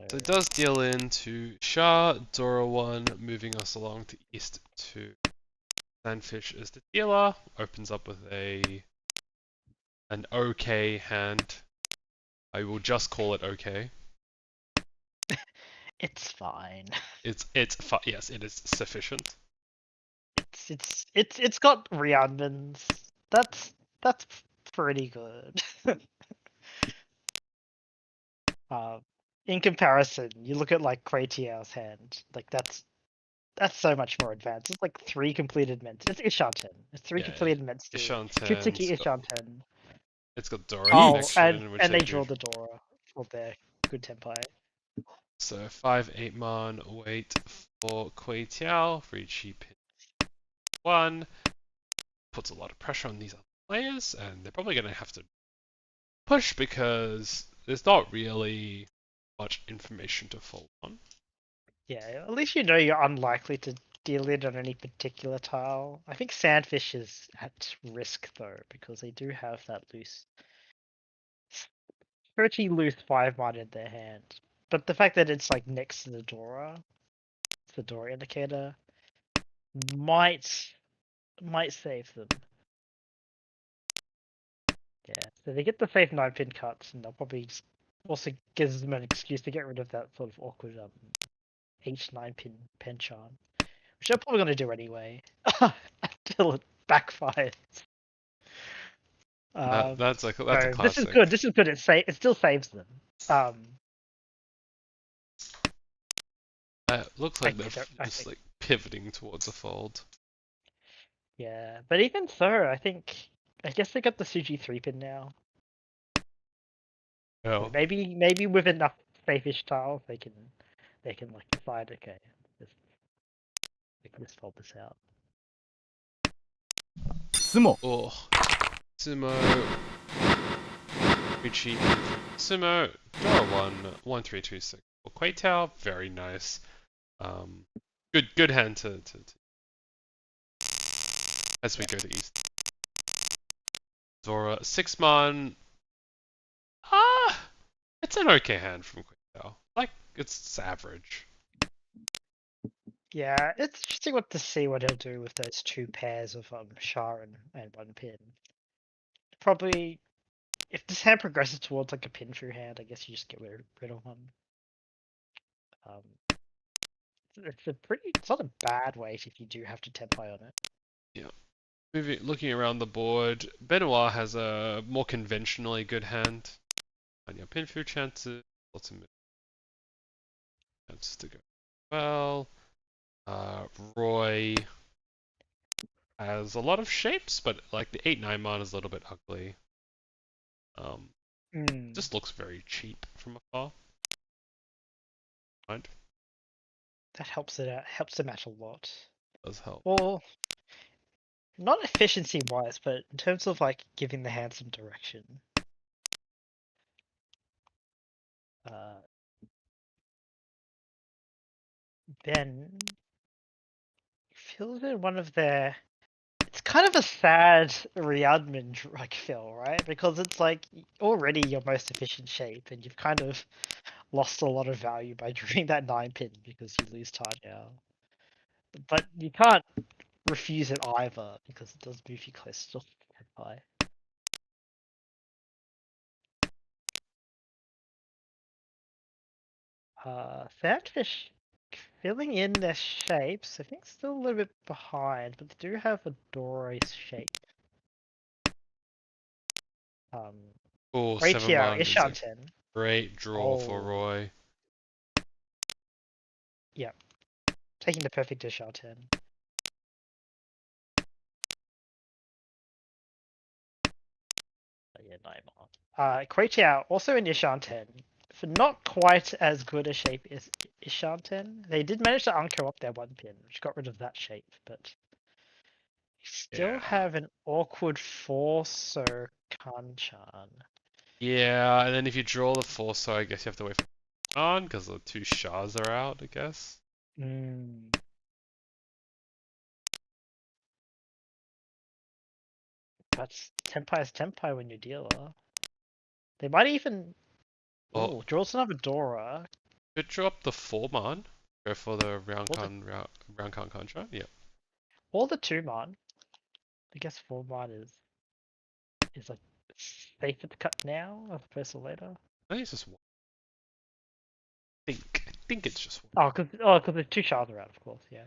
So it does deal into Sha, Dora 1, moving us along to East 2. Sandfish is the dealer, opens up with an okay hand. I will just call it okay. It's fine. Yes, it is sufficient. It's got Rianmans. That's pretty good. In comparison, you look at like Quatiao's hand, like that's so much more advanced. It's like 3 completed ments. It's Ishanten. It's 3 completed ments. Kitsuki Ishanten. It's got Dora connection, which and they draw the Dora for their good Tenpai. So 5/8-man wait for Quatiao for each pin 1. Puts a lot of pressure on these other players, and they're probably going to have to push because there's not really much information to follow on. Yeah, at least you know you're unlikely to deal in on any particular tile. I think Sandfish is at risk though, because they do have that pretty loose 5-man in their hand. But the fact that it's like next to the Dora, it's the Dora indicator, might save them. Yeah, so they get the safe 9-pin cuts, and they'll probably just also gives them an excuse to get rid of that sort of awkward H9-pin Penchan, which they're probably going to do anyway until it backfires. That's a classic. This is good. This is good. It still saves them. Looks like they're just like pivoting towards a fold. Yeah, but even so, I guess they got the Suji 3-pin now. So Oh, maybe with enough safe-ish tiles, they can like decide, okay, let's, let's fold this out. 相撲 oh, Sumo, Richie, Sumo, draw 1-3-2-6. Well, Quay Tao, very nice. Good hand to as we go to east. Zora, 6-mon. It's an okay hand from Quay Tao. Like, it's average. Yeah, it's interesting to see what he'll do with those two pairs of Shah and one pin. Probably, if this hand progresses towards like a pin through hand, I guess you just get rid of one. Um, it's not a bad weight if you do have to tempai on it. Yeah. Looking around the board, Benoit has a more conventionally good hand. On your pin through chances, lots of chances to go well. Roy has a lot of shapes, but like the 8-9 mon is a little bit ugly. Just looks very cheap from afar. Right? That helps it out. Helps them out a lot. Does help. Well, not efficiency wise, but in terms of like giving the hand some direction. Then feels in one of their. It's kind of a sad Riadman like feel, right? Because it's like already your most efficient shape, and you've kind of lost a lot of value by drawing that 9-pin because you lose Tanyao. But you can't refuse it either because it does move you close to Senpai. Sandfish filling in their shapes. I think still a little bit behind, but they do have a Dory shape. Oh, Great 7 here, mon is a Ishanten. great draw for Oh, Roy. yeah. Taking the perfect Ishanten. Yeah, Naimon. Quaitia also in Ishanten. For not quite as good a shape as Ishanten. They did manage to unco up their 1-pin, which got rid of that shape, but still Yeah. have an awkward 4-so Kanchan. Yeah, and then if you draw the 4-so, I guess you have to wait for on because the 2 Shahs are out, I guess. But Tenpai is Tenpai when you dealer. They might even. Oh, Oh, draws another Dora. could draw up the 4-mon. Go for the Or the, round con contra. Yeah. or the 2-man. I guess 4-man is like safer to cut now as opposed to later. I think it's just one. I think it's just one. Cause the 2 shards are out, of course. Yeah.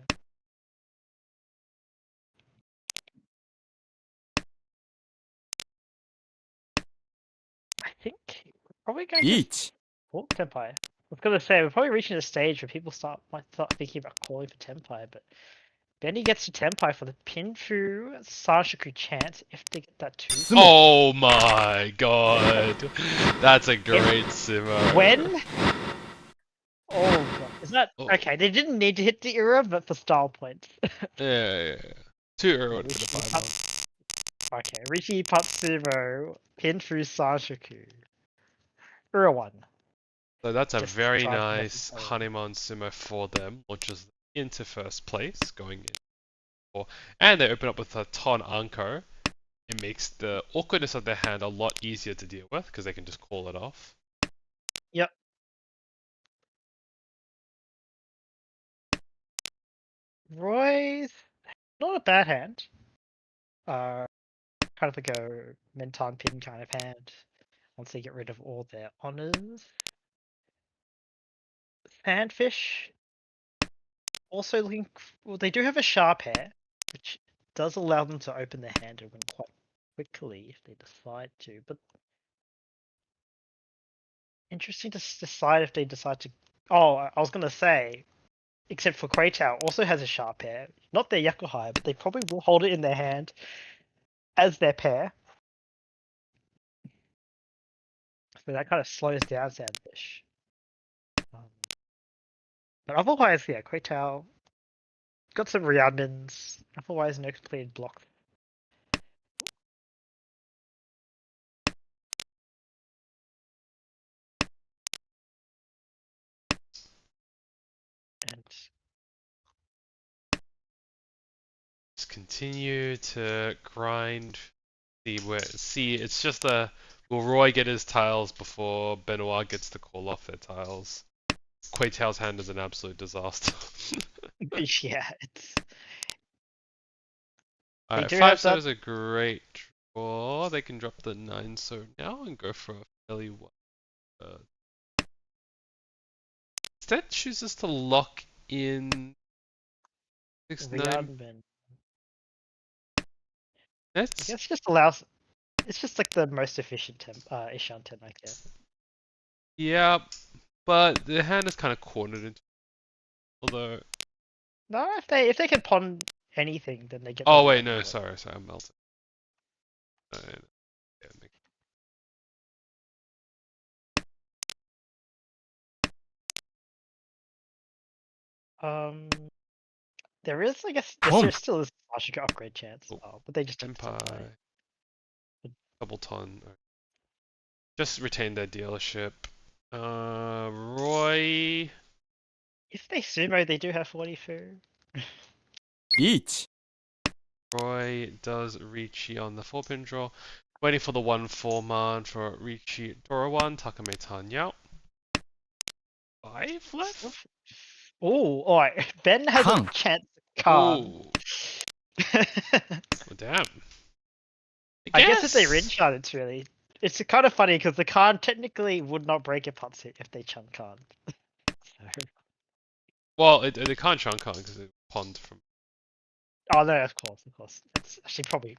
I think we're probably going to. リーチ Oh, Tenpai. I was gonna say we're probably reaching a stage where people might start thinking about calling for Tenpai, but Benny gets to Tenpai for the Pinfu Sanshoku chance if they get that 2. Sumo. Oh my god. That's a great simmer. When? Oh god. Is that Oh. okay? They didn't need to hit the era, but for style points. Yeah. Too early for the Rishi 5-mon. Okay, Rishi Patsumo, Pinfu Sanshoku. Era 1. So that's a Just very try to make nice it Hanemon Sumo for them, launches into first place, going in. And they open up with a Ton Anko. It makes the awkwardness of their hand a lot easier to deal with because they can just call it off. Yep. Roy's not a bad hand. Kind of like a Menton Pin kind of hand. Once they get rid of all their honors. Sandfish also looking. Well, they do have a sharp hair, which does allow them to open their hand and win quite quickly if they decide to. But interesting to decide if they decide to. Oh, I was gonna say except for Quaytao, also has a sharp pair. Not their Yakuhai, but they probably will hold it in their hand as their pair. So that kind of slows down Sandfish. But otherwise, yeah, Quaytao got some Readmins. Otherwise, no completed block. And Just continue to grind. See, it's just will Roy get his tiles before Benoit gets to call off their tiles? Quaytao's hand is an absolute disaster. yeah, it's they Alright, do 5 have so that. is a great draw. They can drop the 9 so now and go for a fairly instead chooses to lock in 6-9. Readmin. I That's guess just allows. It's just like the most efficient Ishanten, I guess. yeah, but the hand is kind of cornered into. Although, No, if they can pawn anything, then they get. oh the wait, Readmin no, away. sorry, I'm melting. Yeah, Um, there is, I guess, Pump. there still is a Sanshoku upgrade chance. Oh, Oh, but they just took the Empire, Senpai. double ton. Just retain their dealership. Roy. If they sumo, they do have 44. Beach. Roy does Ricci on the 4-pin draw. Waiting for the 1-4 man for Ricci Dora1, Takame Tanyao. 5 left? Oh, alright. Ben has a Kang. chance to card. Ooh, well, damn. I guess if they rin shot, it's kind of funny because the card technically would not break a Putsu if they chunk card. So... Well, it can't chunk on because it pond from. Oh no, of course. It's actually probably.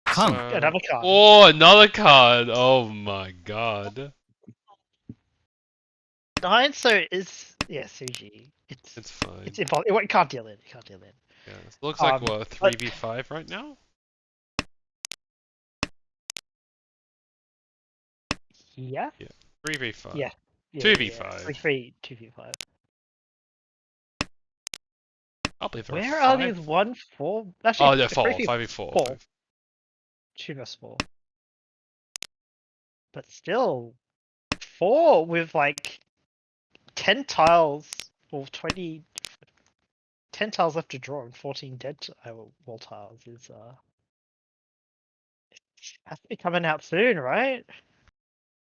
Kang. Another card. Oh, another card! Oh my god. 9 so is Suji. It's fine. It's impossible. It can't deal in. It can't deal in. Yeah, it looks like what, But 3v5 right now? yeah. 3v5. Yeah. 2v5. 2v5. I'll believe there are Where are 5. these 1-4? Actually, Oh, they're 4. 3v4. 5v4. 4. 2-4. But still, 4 with like 10 tiles or 10 tiles left to draw and 14 dead wall tiles is has to be coming out soon, right?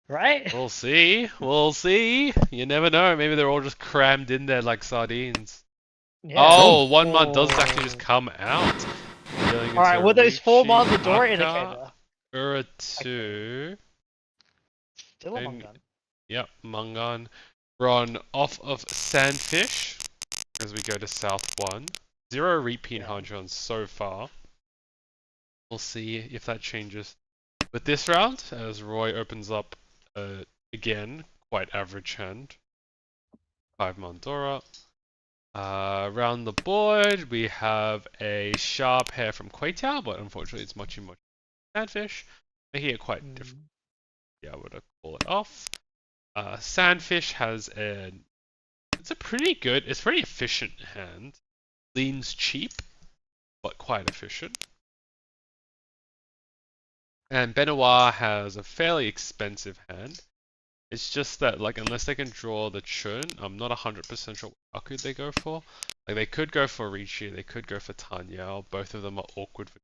Right? We'll see. We'll see. You never know. Maybe they're all just crammed in there like sardines. Yeah. Oh, 1 man does actually just come out. Alright, were those 4 mons the door Aka, indicator? Ura 2. Still a Mongun. Yep, Mungan. Run off of Sandfish as we go to South 1. 0 repeat Hanchans so far. We'll see if that changes with this round as Roy opens up again, quite average hand. 5 Mandora. Around the board we have a sharp hair from Quaytao, but unfortunately it's much Sandfish, making it quite different. Yeah, I would call it off. Sandfish has it's pretty efficient hand. Leans cheap, but quite efficient. And Benoit has a fairly expensive hand. It's just that, like, unless they can draw the churn, I'm not 100% sure what Aku they go for. Like, they could go for Ricci, they could go for Tanyao. Both of them are awkward for.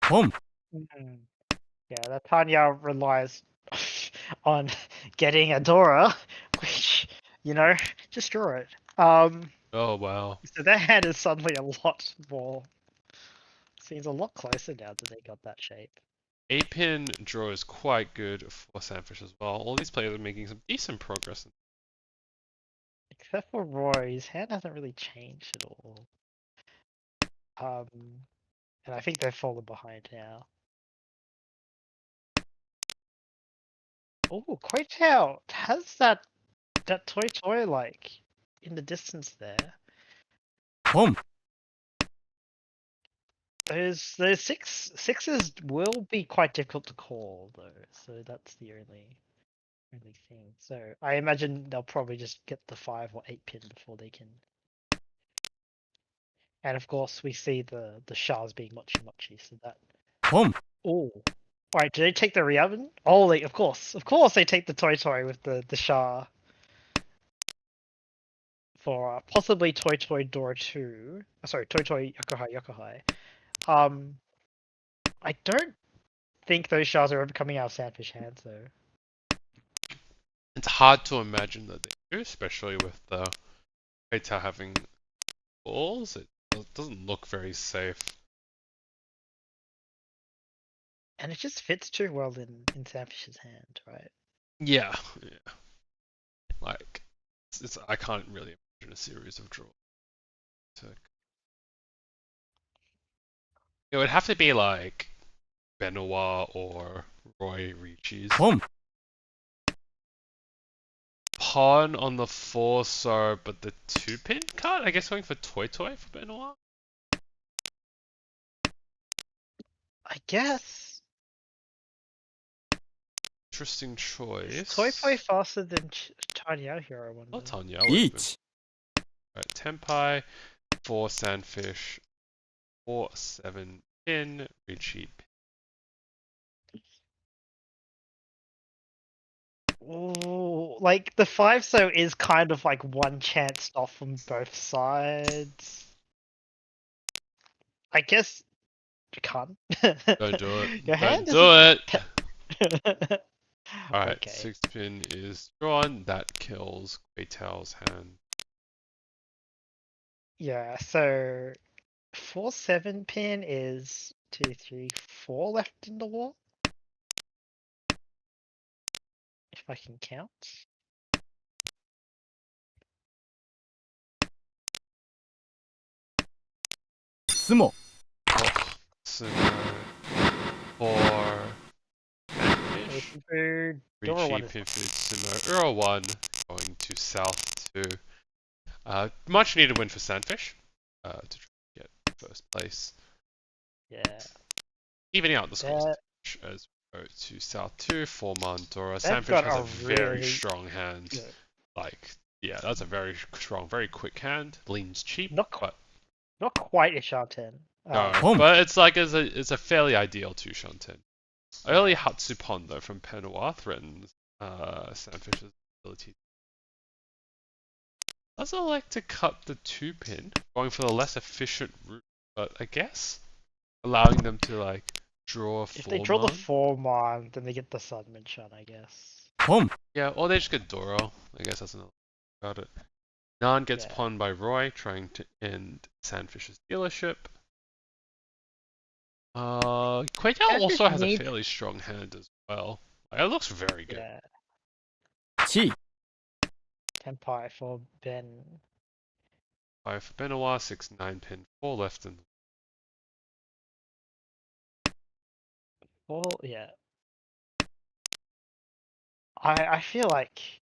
Pump. Yeah, that Tanya relies on getting a Dora, which, just draw it. Oh, wow. So their hand is suddenly a lot more. Seems a lot closer now that they got that shape. 8-pin draw is quite good for Sandfish as well. All these players are making some decent progress. Except for Roy, his hand hasn't really changed at all. And I think they've fallen behind now. Oh, Quaitao has that toy like in the distance there. ポン Those sixes will be quite difficult to call though, so that's the only thing. So I imagine they'll probably just get the 5 or 8 pin before they can. And of course we see the Shahs being mochi, so that. ポン Oh, right. Do they take the Ryabin? Oh, of course they take the Toy with the Shah. For possibly Toy Dora 2. Sorry, Toy Yokohai. I don't think those shards are ever coming out of Sandfish hands though. It's hard to imagine that they do, especially with the Keita having balls. It doesn't look very safe. And it just fits too well in Sandfish's hand, right? Yeah. Like, I can't really imagine a series of draws. It would have to be like Benoit or Roy Ricci's. ポン Pawn on the 4, so, but the 2-pin card? I guess going for Toy for Benoit? I guess. Interesting choice. Is Toy faster than Tanyao here, I wonder. Oh, Tanyao. 1 Right, Tenpai, 4 Sandfish, 4 7 pin, Ricci. Ooh, like the 5 so is kind of like one chance off from both sides. I guess you can't. Don't do it. Your hand Don't do it! Alright, Alright, okay. 6 pin is drawn. That kills Quaitao's hand. Yeah, so 4 7 pin is 2, 3, 4 left in the wall. If I can count. Sumo Oh, Sumo. 4 Sandfish. Open food. Dora Ricci, one is Pin Food, Sumo, Uro 1 going to South 2. Much needed win for Sandfish to try to get first place. yeah. Evening out the scores That- as we go to South 2 for Mandora. They've Sandfish got has a a very really strong hand. good- Like, yeah, that's a very strong, very quick hand. Leans cheap, Not but Not quite a sharp 10. no, Boom. but it's like it's a fairly ideal 2 Shanten. Early Hatsupon though from Penoir threatens Sandfish's ability. Does elect to cut the 2 pin, going for the less efficient route, but I guess allowing them to like draw a If they draw the four 4-mon, then they get the Sudman shot, I guess. ポン yeah, or they just get Doro. I guess that's another about it. Nan gets Yeah. pawned by Roy, trying to end Sandfish's dealership. Quaitao Sandfish also has a needs- fairly strong hand as well. Like, it looks very good. Yeah. 1 Tenpai for Ben. 5 for Benoit, 6 9 pin, 4 left and Well, yeah. I feel like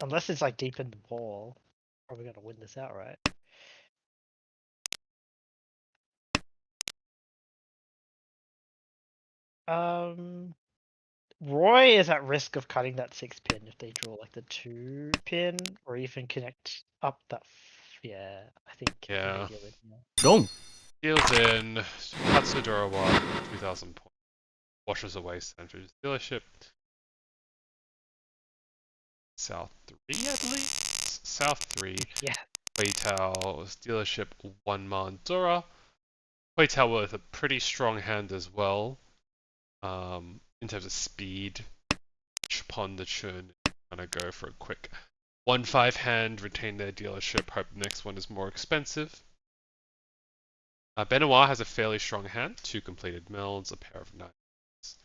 unless it's like deep in the ball, probably gonna win this outright. Roy is at risk of cutting that 6 pin if they draw like the 2 pin or even connect up that. Yeah, I think. Yeah. they deal with, yeah. ロン deals in Hatsudora 1, 2000 points. Washes away Sandfish's dealership. South 3, I believe? South 3. Yeah. Quaitao's dealership 1 Mandora. Quaitao with a pretty strong hand as well. In terms of speed, upon the churn, gonna go for a quick 1-5 hand, retain their dealership, hope the next one is more expensive. Benoit has a fairly strong hand, 2 completed melds, a pair of 9s.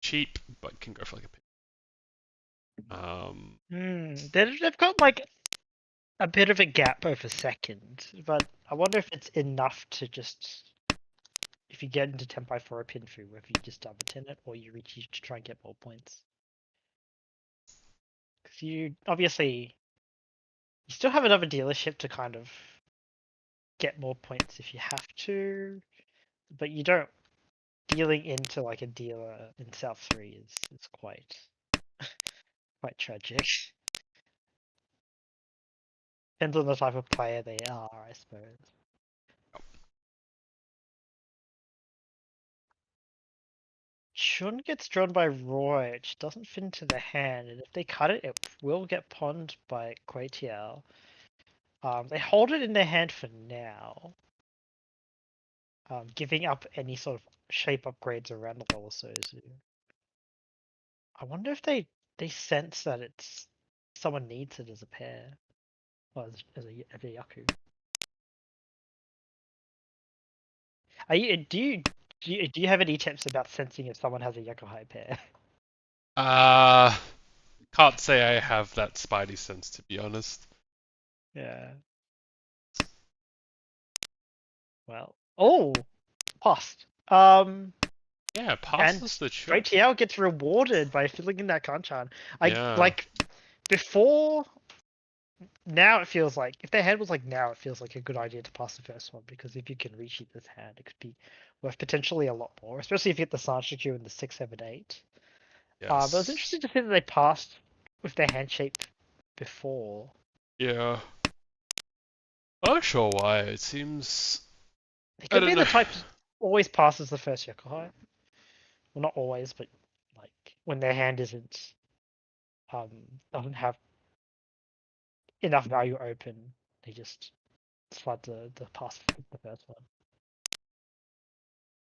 Cheap, but can go for like a pin. They've got like a bit of a gap over second, but I wonder if it's enough to just if you get into Tenpai for a Pinfu, whether you just double tin it or you reach to try and get more points. Because you obviously you still have another dealership to kind of get more points if you have to, but you don't. Dealing into like a dealer in South 3 is quite tragic. Depends on the type of player they are, I suppose. Chun gets drawn by Roy, which doesn't fit into the hand, and if they cut it, it will get pawned by Quatiao. They hold it in their hand for now, giving up any sort of shape upgrades around the lower Sozu. I wonder if they sense that it's someone needs it as a pair, or as a Yaku. Are you do you have any tips about sensing if someone has a Yakuhai pair? Can't say I have that spidey sense, to be honest. Yeah. Well. Oh, passed. Yeah, pass And is the choice. Great Tiao gets rewarded by filling in that Kanchan. Yeah. Like before. Now it feels like if their hand was like now, it feels like a good idea to pass the first one because if you can reach this hand, it could be worth potentially a lot more, especially if you get the Sanshoku in the 6, 7, 8. Yes. But it was interesting to see that they passed with their hand shape before. Yeah. I'm not sure why. It seems. It I could don't be know. the type that always passes the first Yakuhai. Well, not always, but like when their hand isn't doesn't have enough value open, they just slide the pass the first one.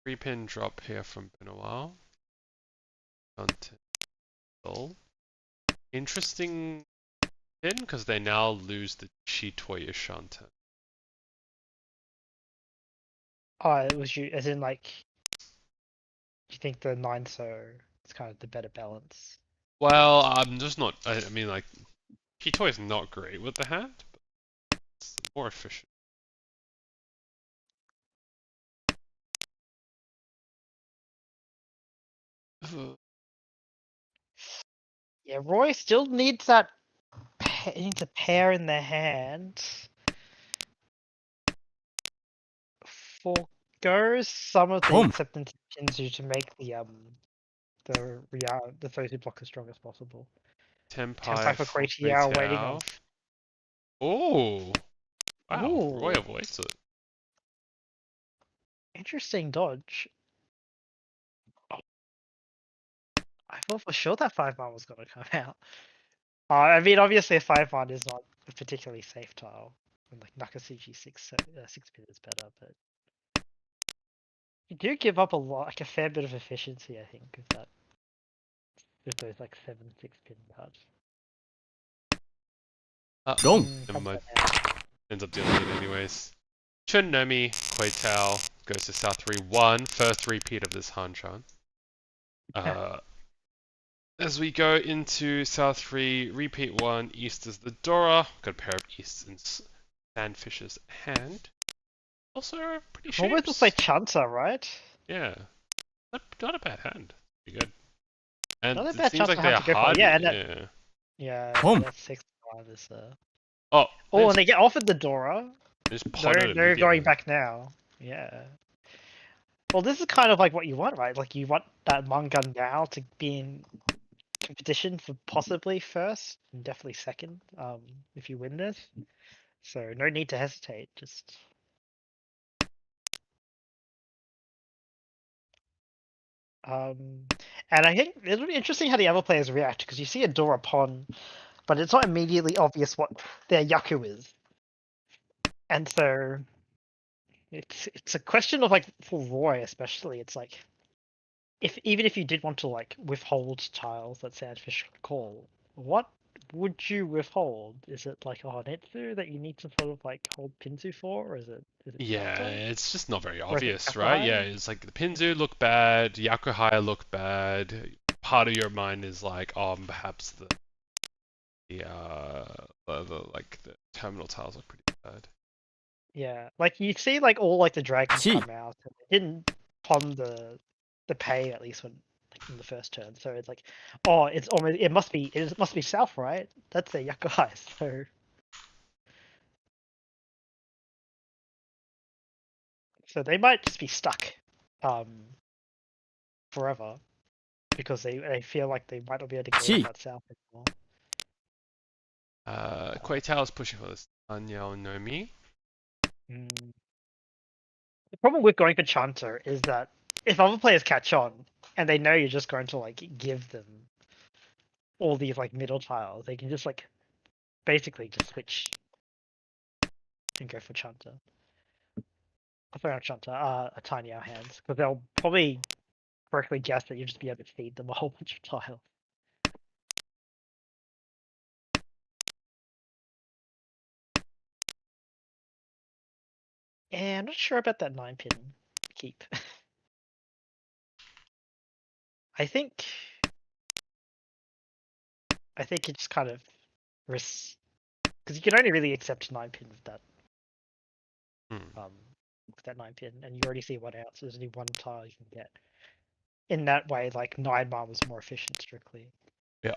3-pin drop here from Benoit. Until. Interesting pin, because they now lose the Chitoya Shantan. Oh, it was you, as in like, do you think the 9 so it's kind of the better balance? Well, I'm just not. I mean, like, Chitoya's not great with the hand, but it's more efficient. Yeah, Roy still needs that needs a pair in their hand. Forgoes some of the Boom. acceptance of Shinzu to make the Fosu block as strong as possible. Tenpai for for Quatiao waiting on. Oh! Wow, Ooh. Roy avoids it. Interesting dodge. I thought for sure that 5-1 was going to come out. I mean, obviously a 5-1 is not a particularly safe tile. And like Nakasuji 6-pin is better, but you do give up a lot, like a fair bit of efficiency, I think, with those like 7-6-pin cards. Don't. Never mind. Ends up dealing it anyways. Chunnomi, Quaitao goes to South 3-1. First repeat of this Hanchan. As we go into South 3, repeat 1, East is the Dora. Got a pair of Easts and Sandfish's hand. Also pretty shapes. Almost looks like Chanta, right? Yeah. Not a bad hand. Pretty good. And Not a it bad seems chance like to they're have to go for. hard. Yeah, and Yeah. yeah, Boom. that 6-5 is Oh, Oh, and they get offered the Dora. they just potted They're immediately. going back now. Yeah. Well, this is kind of like what you want, right? Like you want that manga now to be in competition for possibly first and definitely second, if you win this. So no need to hesitate. Just and I think it'll be interesting how the other players react because you see a Dora pawn, but it's not immediately obvious what their Yaku is, and so it's a question of like for Roy especially. It's like even if you did want to like withhold tiles that Sandfish could call, what would you withhold? Is it like a Honetsu that you need to sort of like hold Pinzu for, or is it Yeah, Chanta? it's just not very Or is it obvious, right? Yakuhai? Yeah, it's like the Pinzu look bad, Yakuhaya look bad. Part of your mind is like, oh, perhaps the terminal tiles look pretty bad. Yeah, like you see like all like the dragons Chi. come out, and they didn't pawn the pay at least when like in the first turn. So it's like, oh, it must be south, right? That's a yakai. So they might just be stuck forever because they feel like they might not be able to gain Gee. that south anymore. Quaitao is pushing for this. Tanyao no me. Mm. The problem with going for Chanter is that if other players catch on and they know you're just going to like give them all these like middle tiles, they can just like basically just switch and go for Chanter. Sorry, not Chanter, a Tanyao hands, because they'll probably correctly guess that you just be able to feed them a whole bunch of tiles. And I'm not sure about that 9-pin keep. I think it just kind of risks because you can only really accept 9-pin with that Hmm. 9-pin, and you already see 1 out, so there's only 1 tile you can get. In that way, like 9-man was more efficient strictly. Yeah.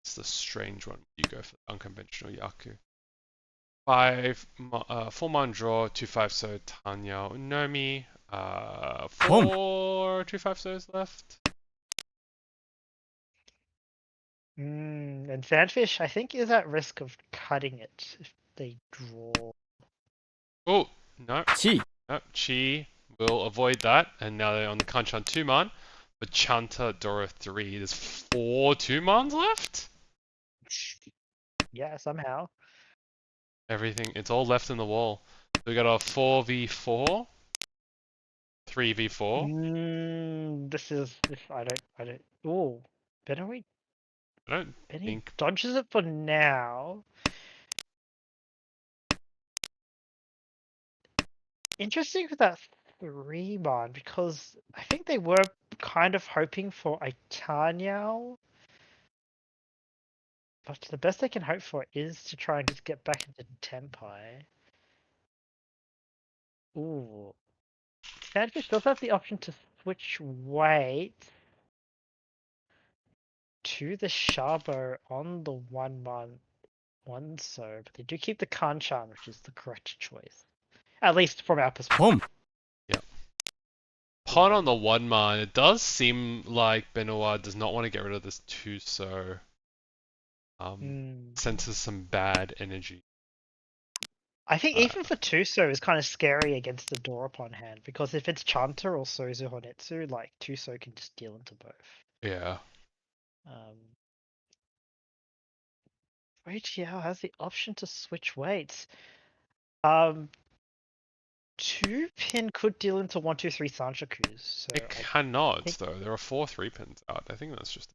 It's the strange one. You go for the unconventional Yaku. 4-man draw, 2-5 so Tanyao Nomi. 4 2-5 so's left. And Sandfish, I think, is at risk of cutting it if they draw. Oh, no. 地 No, Chi will avoid that, and now they're on the Kanchan 2-man. But Chanta Dora 3. There's 4 2-mans left? Yeah, somehow. Everything, it's all left in the wall. So we got a 4v4, 3v4. This I don't. Oh, Benowee I don't Benny think. dodges it for now. Interesting with that 3-man because I think they were kind of hoping for a Tanyao, but the best they can hope for is to try and just get back into Tenpai. Ooh. Sandfish does have the option to switch weight to the Shabo on the 1-man one, so but they do keep the Kanchan, which is the correct choice. At least from our perspective. ポン Pon on the 1-man, it does seem like Benoit does not want to get rid of this 2-so. Senses some bad energy. I think even for Tuso is kind of scary against the Dorapon hand because if it's Chanter or Sozu Honetsu, like Tuso can just deal into both. Yeah. Rachel has the option to switch weights. 2-pin could deal into 1, 2, 3 Sanshokus. So It cannot, though. There are 4 3-pins out. I think that's just.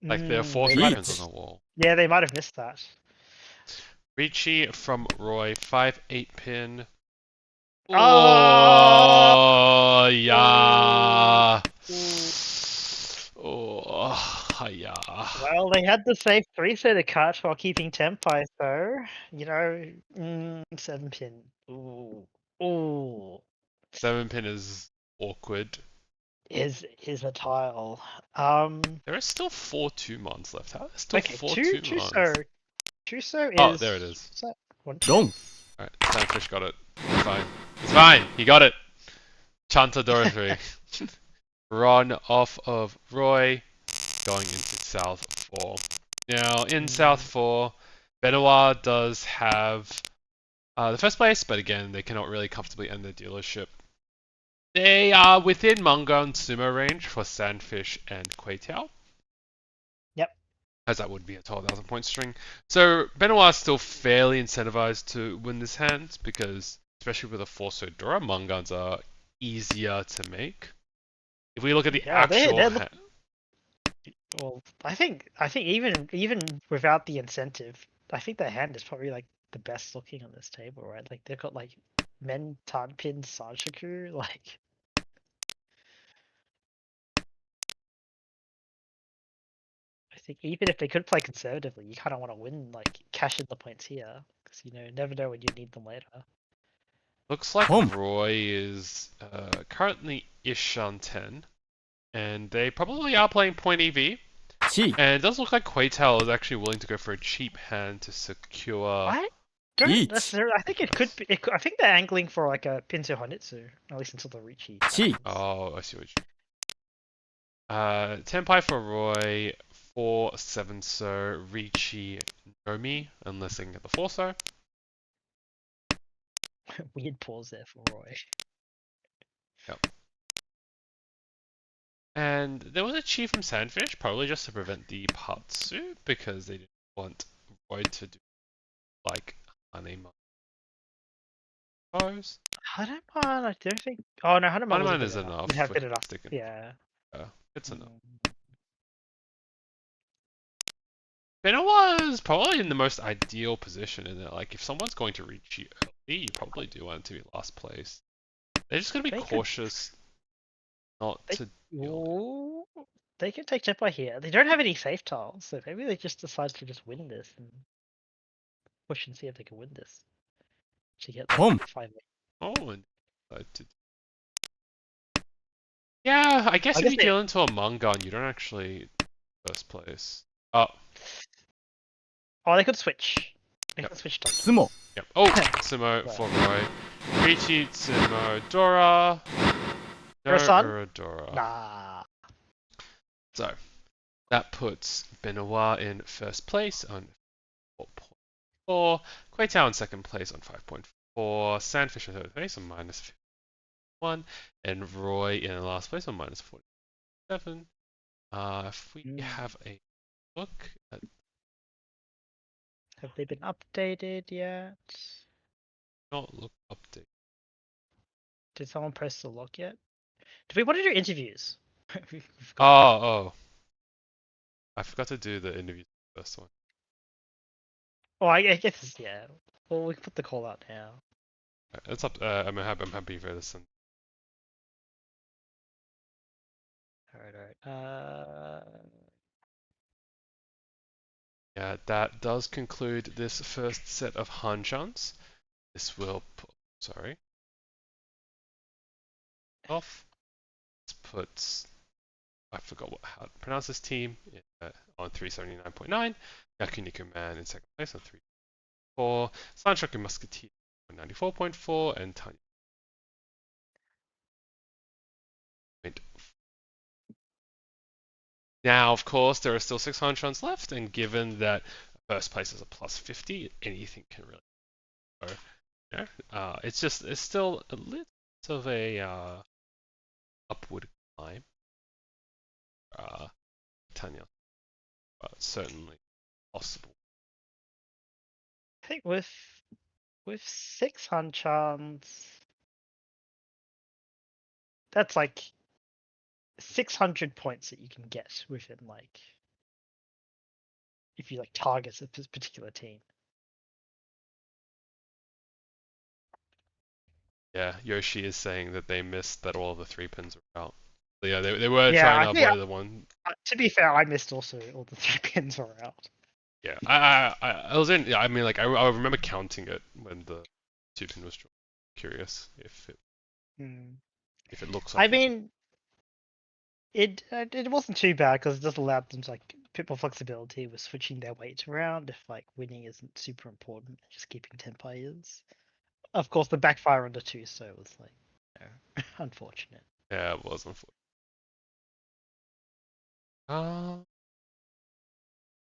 Like, there are 4 they might 3-pins have- on the wall. Yeah, they might have missed that. Ricci from Roy, 5 8-pin. Oh! Oh, yeah. Oh, yeah. Well, they had the safe 3-setter cut while keeping Tenpai, so, 7-pin. Ooh. Ooh. 7-pin is awkward. Is a tile. There are still 4 2-mons left. How are there still Okay, 4 Tuso. 2-mons? Tuso is. Oh, there it is. What's that? 1, 2. ドン Alright, Sandfish got it. It's fine. It's fine. He got it. Chanta Dorothy. Run off of Roy, going into South 4. Now, in South 4, Benoit does have the first place, but again, they cannot really comfortably end the dealership. They are within manga and sumo range for Sandfish and Quaitao. Yep. As that would be a 12,000 point string. So Benoit is still fairly incentivized to win this hand because, especially with a 4-so Dora, mangans are easier to make. If we look at the actual hand, Well, I think even without the incentive, I think their hand is probably like the best looking on this table, right? Like they've got like Men Tanpin Sanshoku, like I think even if they could play conservatively, you kind of want to win, like cash in the points here, because never know when you need them later. Looks like Boom. Roy is currently ish on 10, and they probably are playing point EV. 地 And it does look like Quaytail is actually willing to go for a cheap hand to secure. I don't Each. necessarily. I think it could be. I think they're angling for like a Pinsu Honitsu, at least until the Ricci. 地 Oh, I see what you. Tenpai for Roy, 4-7 so Ricci Nomi, unless they can get the 4 so. Weird pause there for Roy. And there was a cheat from Sandfish, probably just to prevent the Patsu, because they didn't want Roy to do like anime pose. Hanuman, I don't think. Oh no, Hanuman Hanuman wasn't is good enough. enough Would have for been enough. sticking. Yeah. It's enough. Mm. Benoit is probably in the most ideal position in that, like, if someone's going to reach you early, you probably do want it to be last place. They're just going to be They could- cautious not they- to deal Ooh, they can take Tempo here. They don't have any safe tiles, so maybe they just decide to just win this and push and see if they can win this. To get Boom. like 5 Oh, and yeah, I guess I if guess you they- deal into a manga, you don't actually first place. Oh, Oh, they could switch. They Yep. could switch tiles. 相撲 yep. Oh, Sumo for Roy. Richi, Sumo, Dora. No, Urasan? Uradora. Nah. So, that puts Benoit in first place on 4.4, Quaytao in second place on 5.4, Sandfish in third place on -51, and Roy in last place on -47. If we have a look at. Have they been updated yet? Not look update. Did someone post the log yet? Do we want to do interviews? We've Oh, got- oh. I forgot to do the interview first one. Oh, I guess yeah. Well, we can put the call out now. It's up. I'm happy for this. And Alright. yeah, that does conclude this first set of Hanchans. This will sorry. Off. This puts. I forgot how to pronounce this team on 379.9. Yakinikuman in second place on 3.4. Sanshoku Musketeers on 94.4, and Tanyao. Now, of course, there are still 6 Hanchans left, and given that first place is a +50, anything can really go. It's still a little of a upward climb. Tanya, but certainly possible. I think with 6 Hanchans, that's like 600 points that you can get within like if you like target a particular team. Yeah, Yoshi is saying that they missed that all of the 3 pins were out. So yeah, they were Yeah, trying I to think avoid the one. To be fair, I missed also all the 3 pins were out. Yeah, I was in. Yeah, I mean, like I remember counting it when the 2 pin was drawn. Curious if it looks like. I mean, it wasn't too bad because it just allowed them to like bit more flexibility with switching their weights around if like winning isn't super important, just keeping tempo is. Of course, the backfire on the 2, so it was like unfortunate. Yeah, it was unfortunate.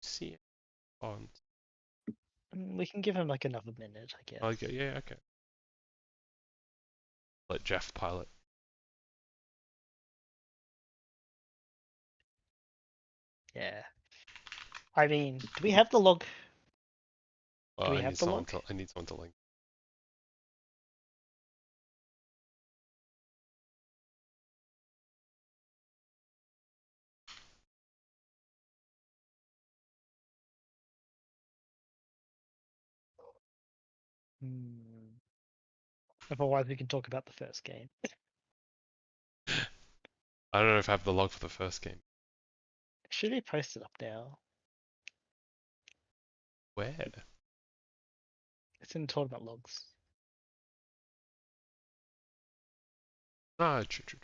See it on. We can give him like another minute, I guess. Okay, yeah, okay. Let Jeff pilot. Yeah. I mean, do we have the log? Well, we I have need the someone log? to. I need someone to link. Otherwise, we can talk about the first game. I don't know if I have the log for the first game. Should we post it up now? Where? It's in tournament logs. Ah, true.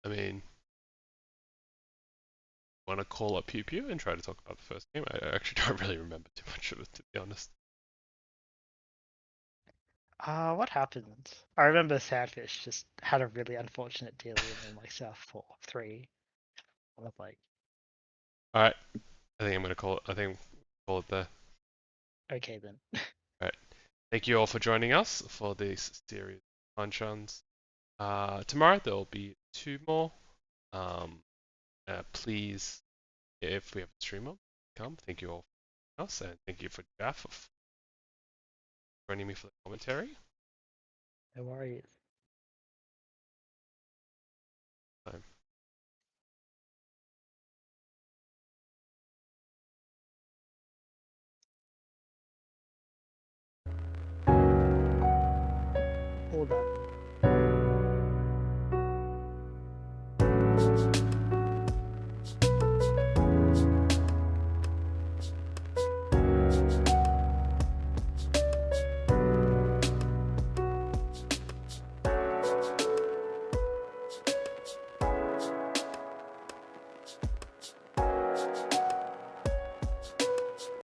I mean, want to call up Pew Pew and try to talk about the first game? I actually don't really remember too much of it, to be honest. What happened? I remember Sadfish just had a really unfortunate dealing in like South 4-3. I was like, Alright, I think I'm going to call it, call it there. okay then. Alright, thank you all for joining us for this series of Hanchans. Tomorrow there will be 2 more. Please, if we have a streamer, come. Thank you all for us, and thank you for Jeff for joining me for the commentary. No worries. Time. All that.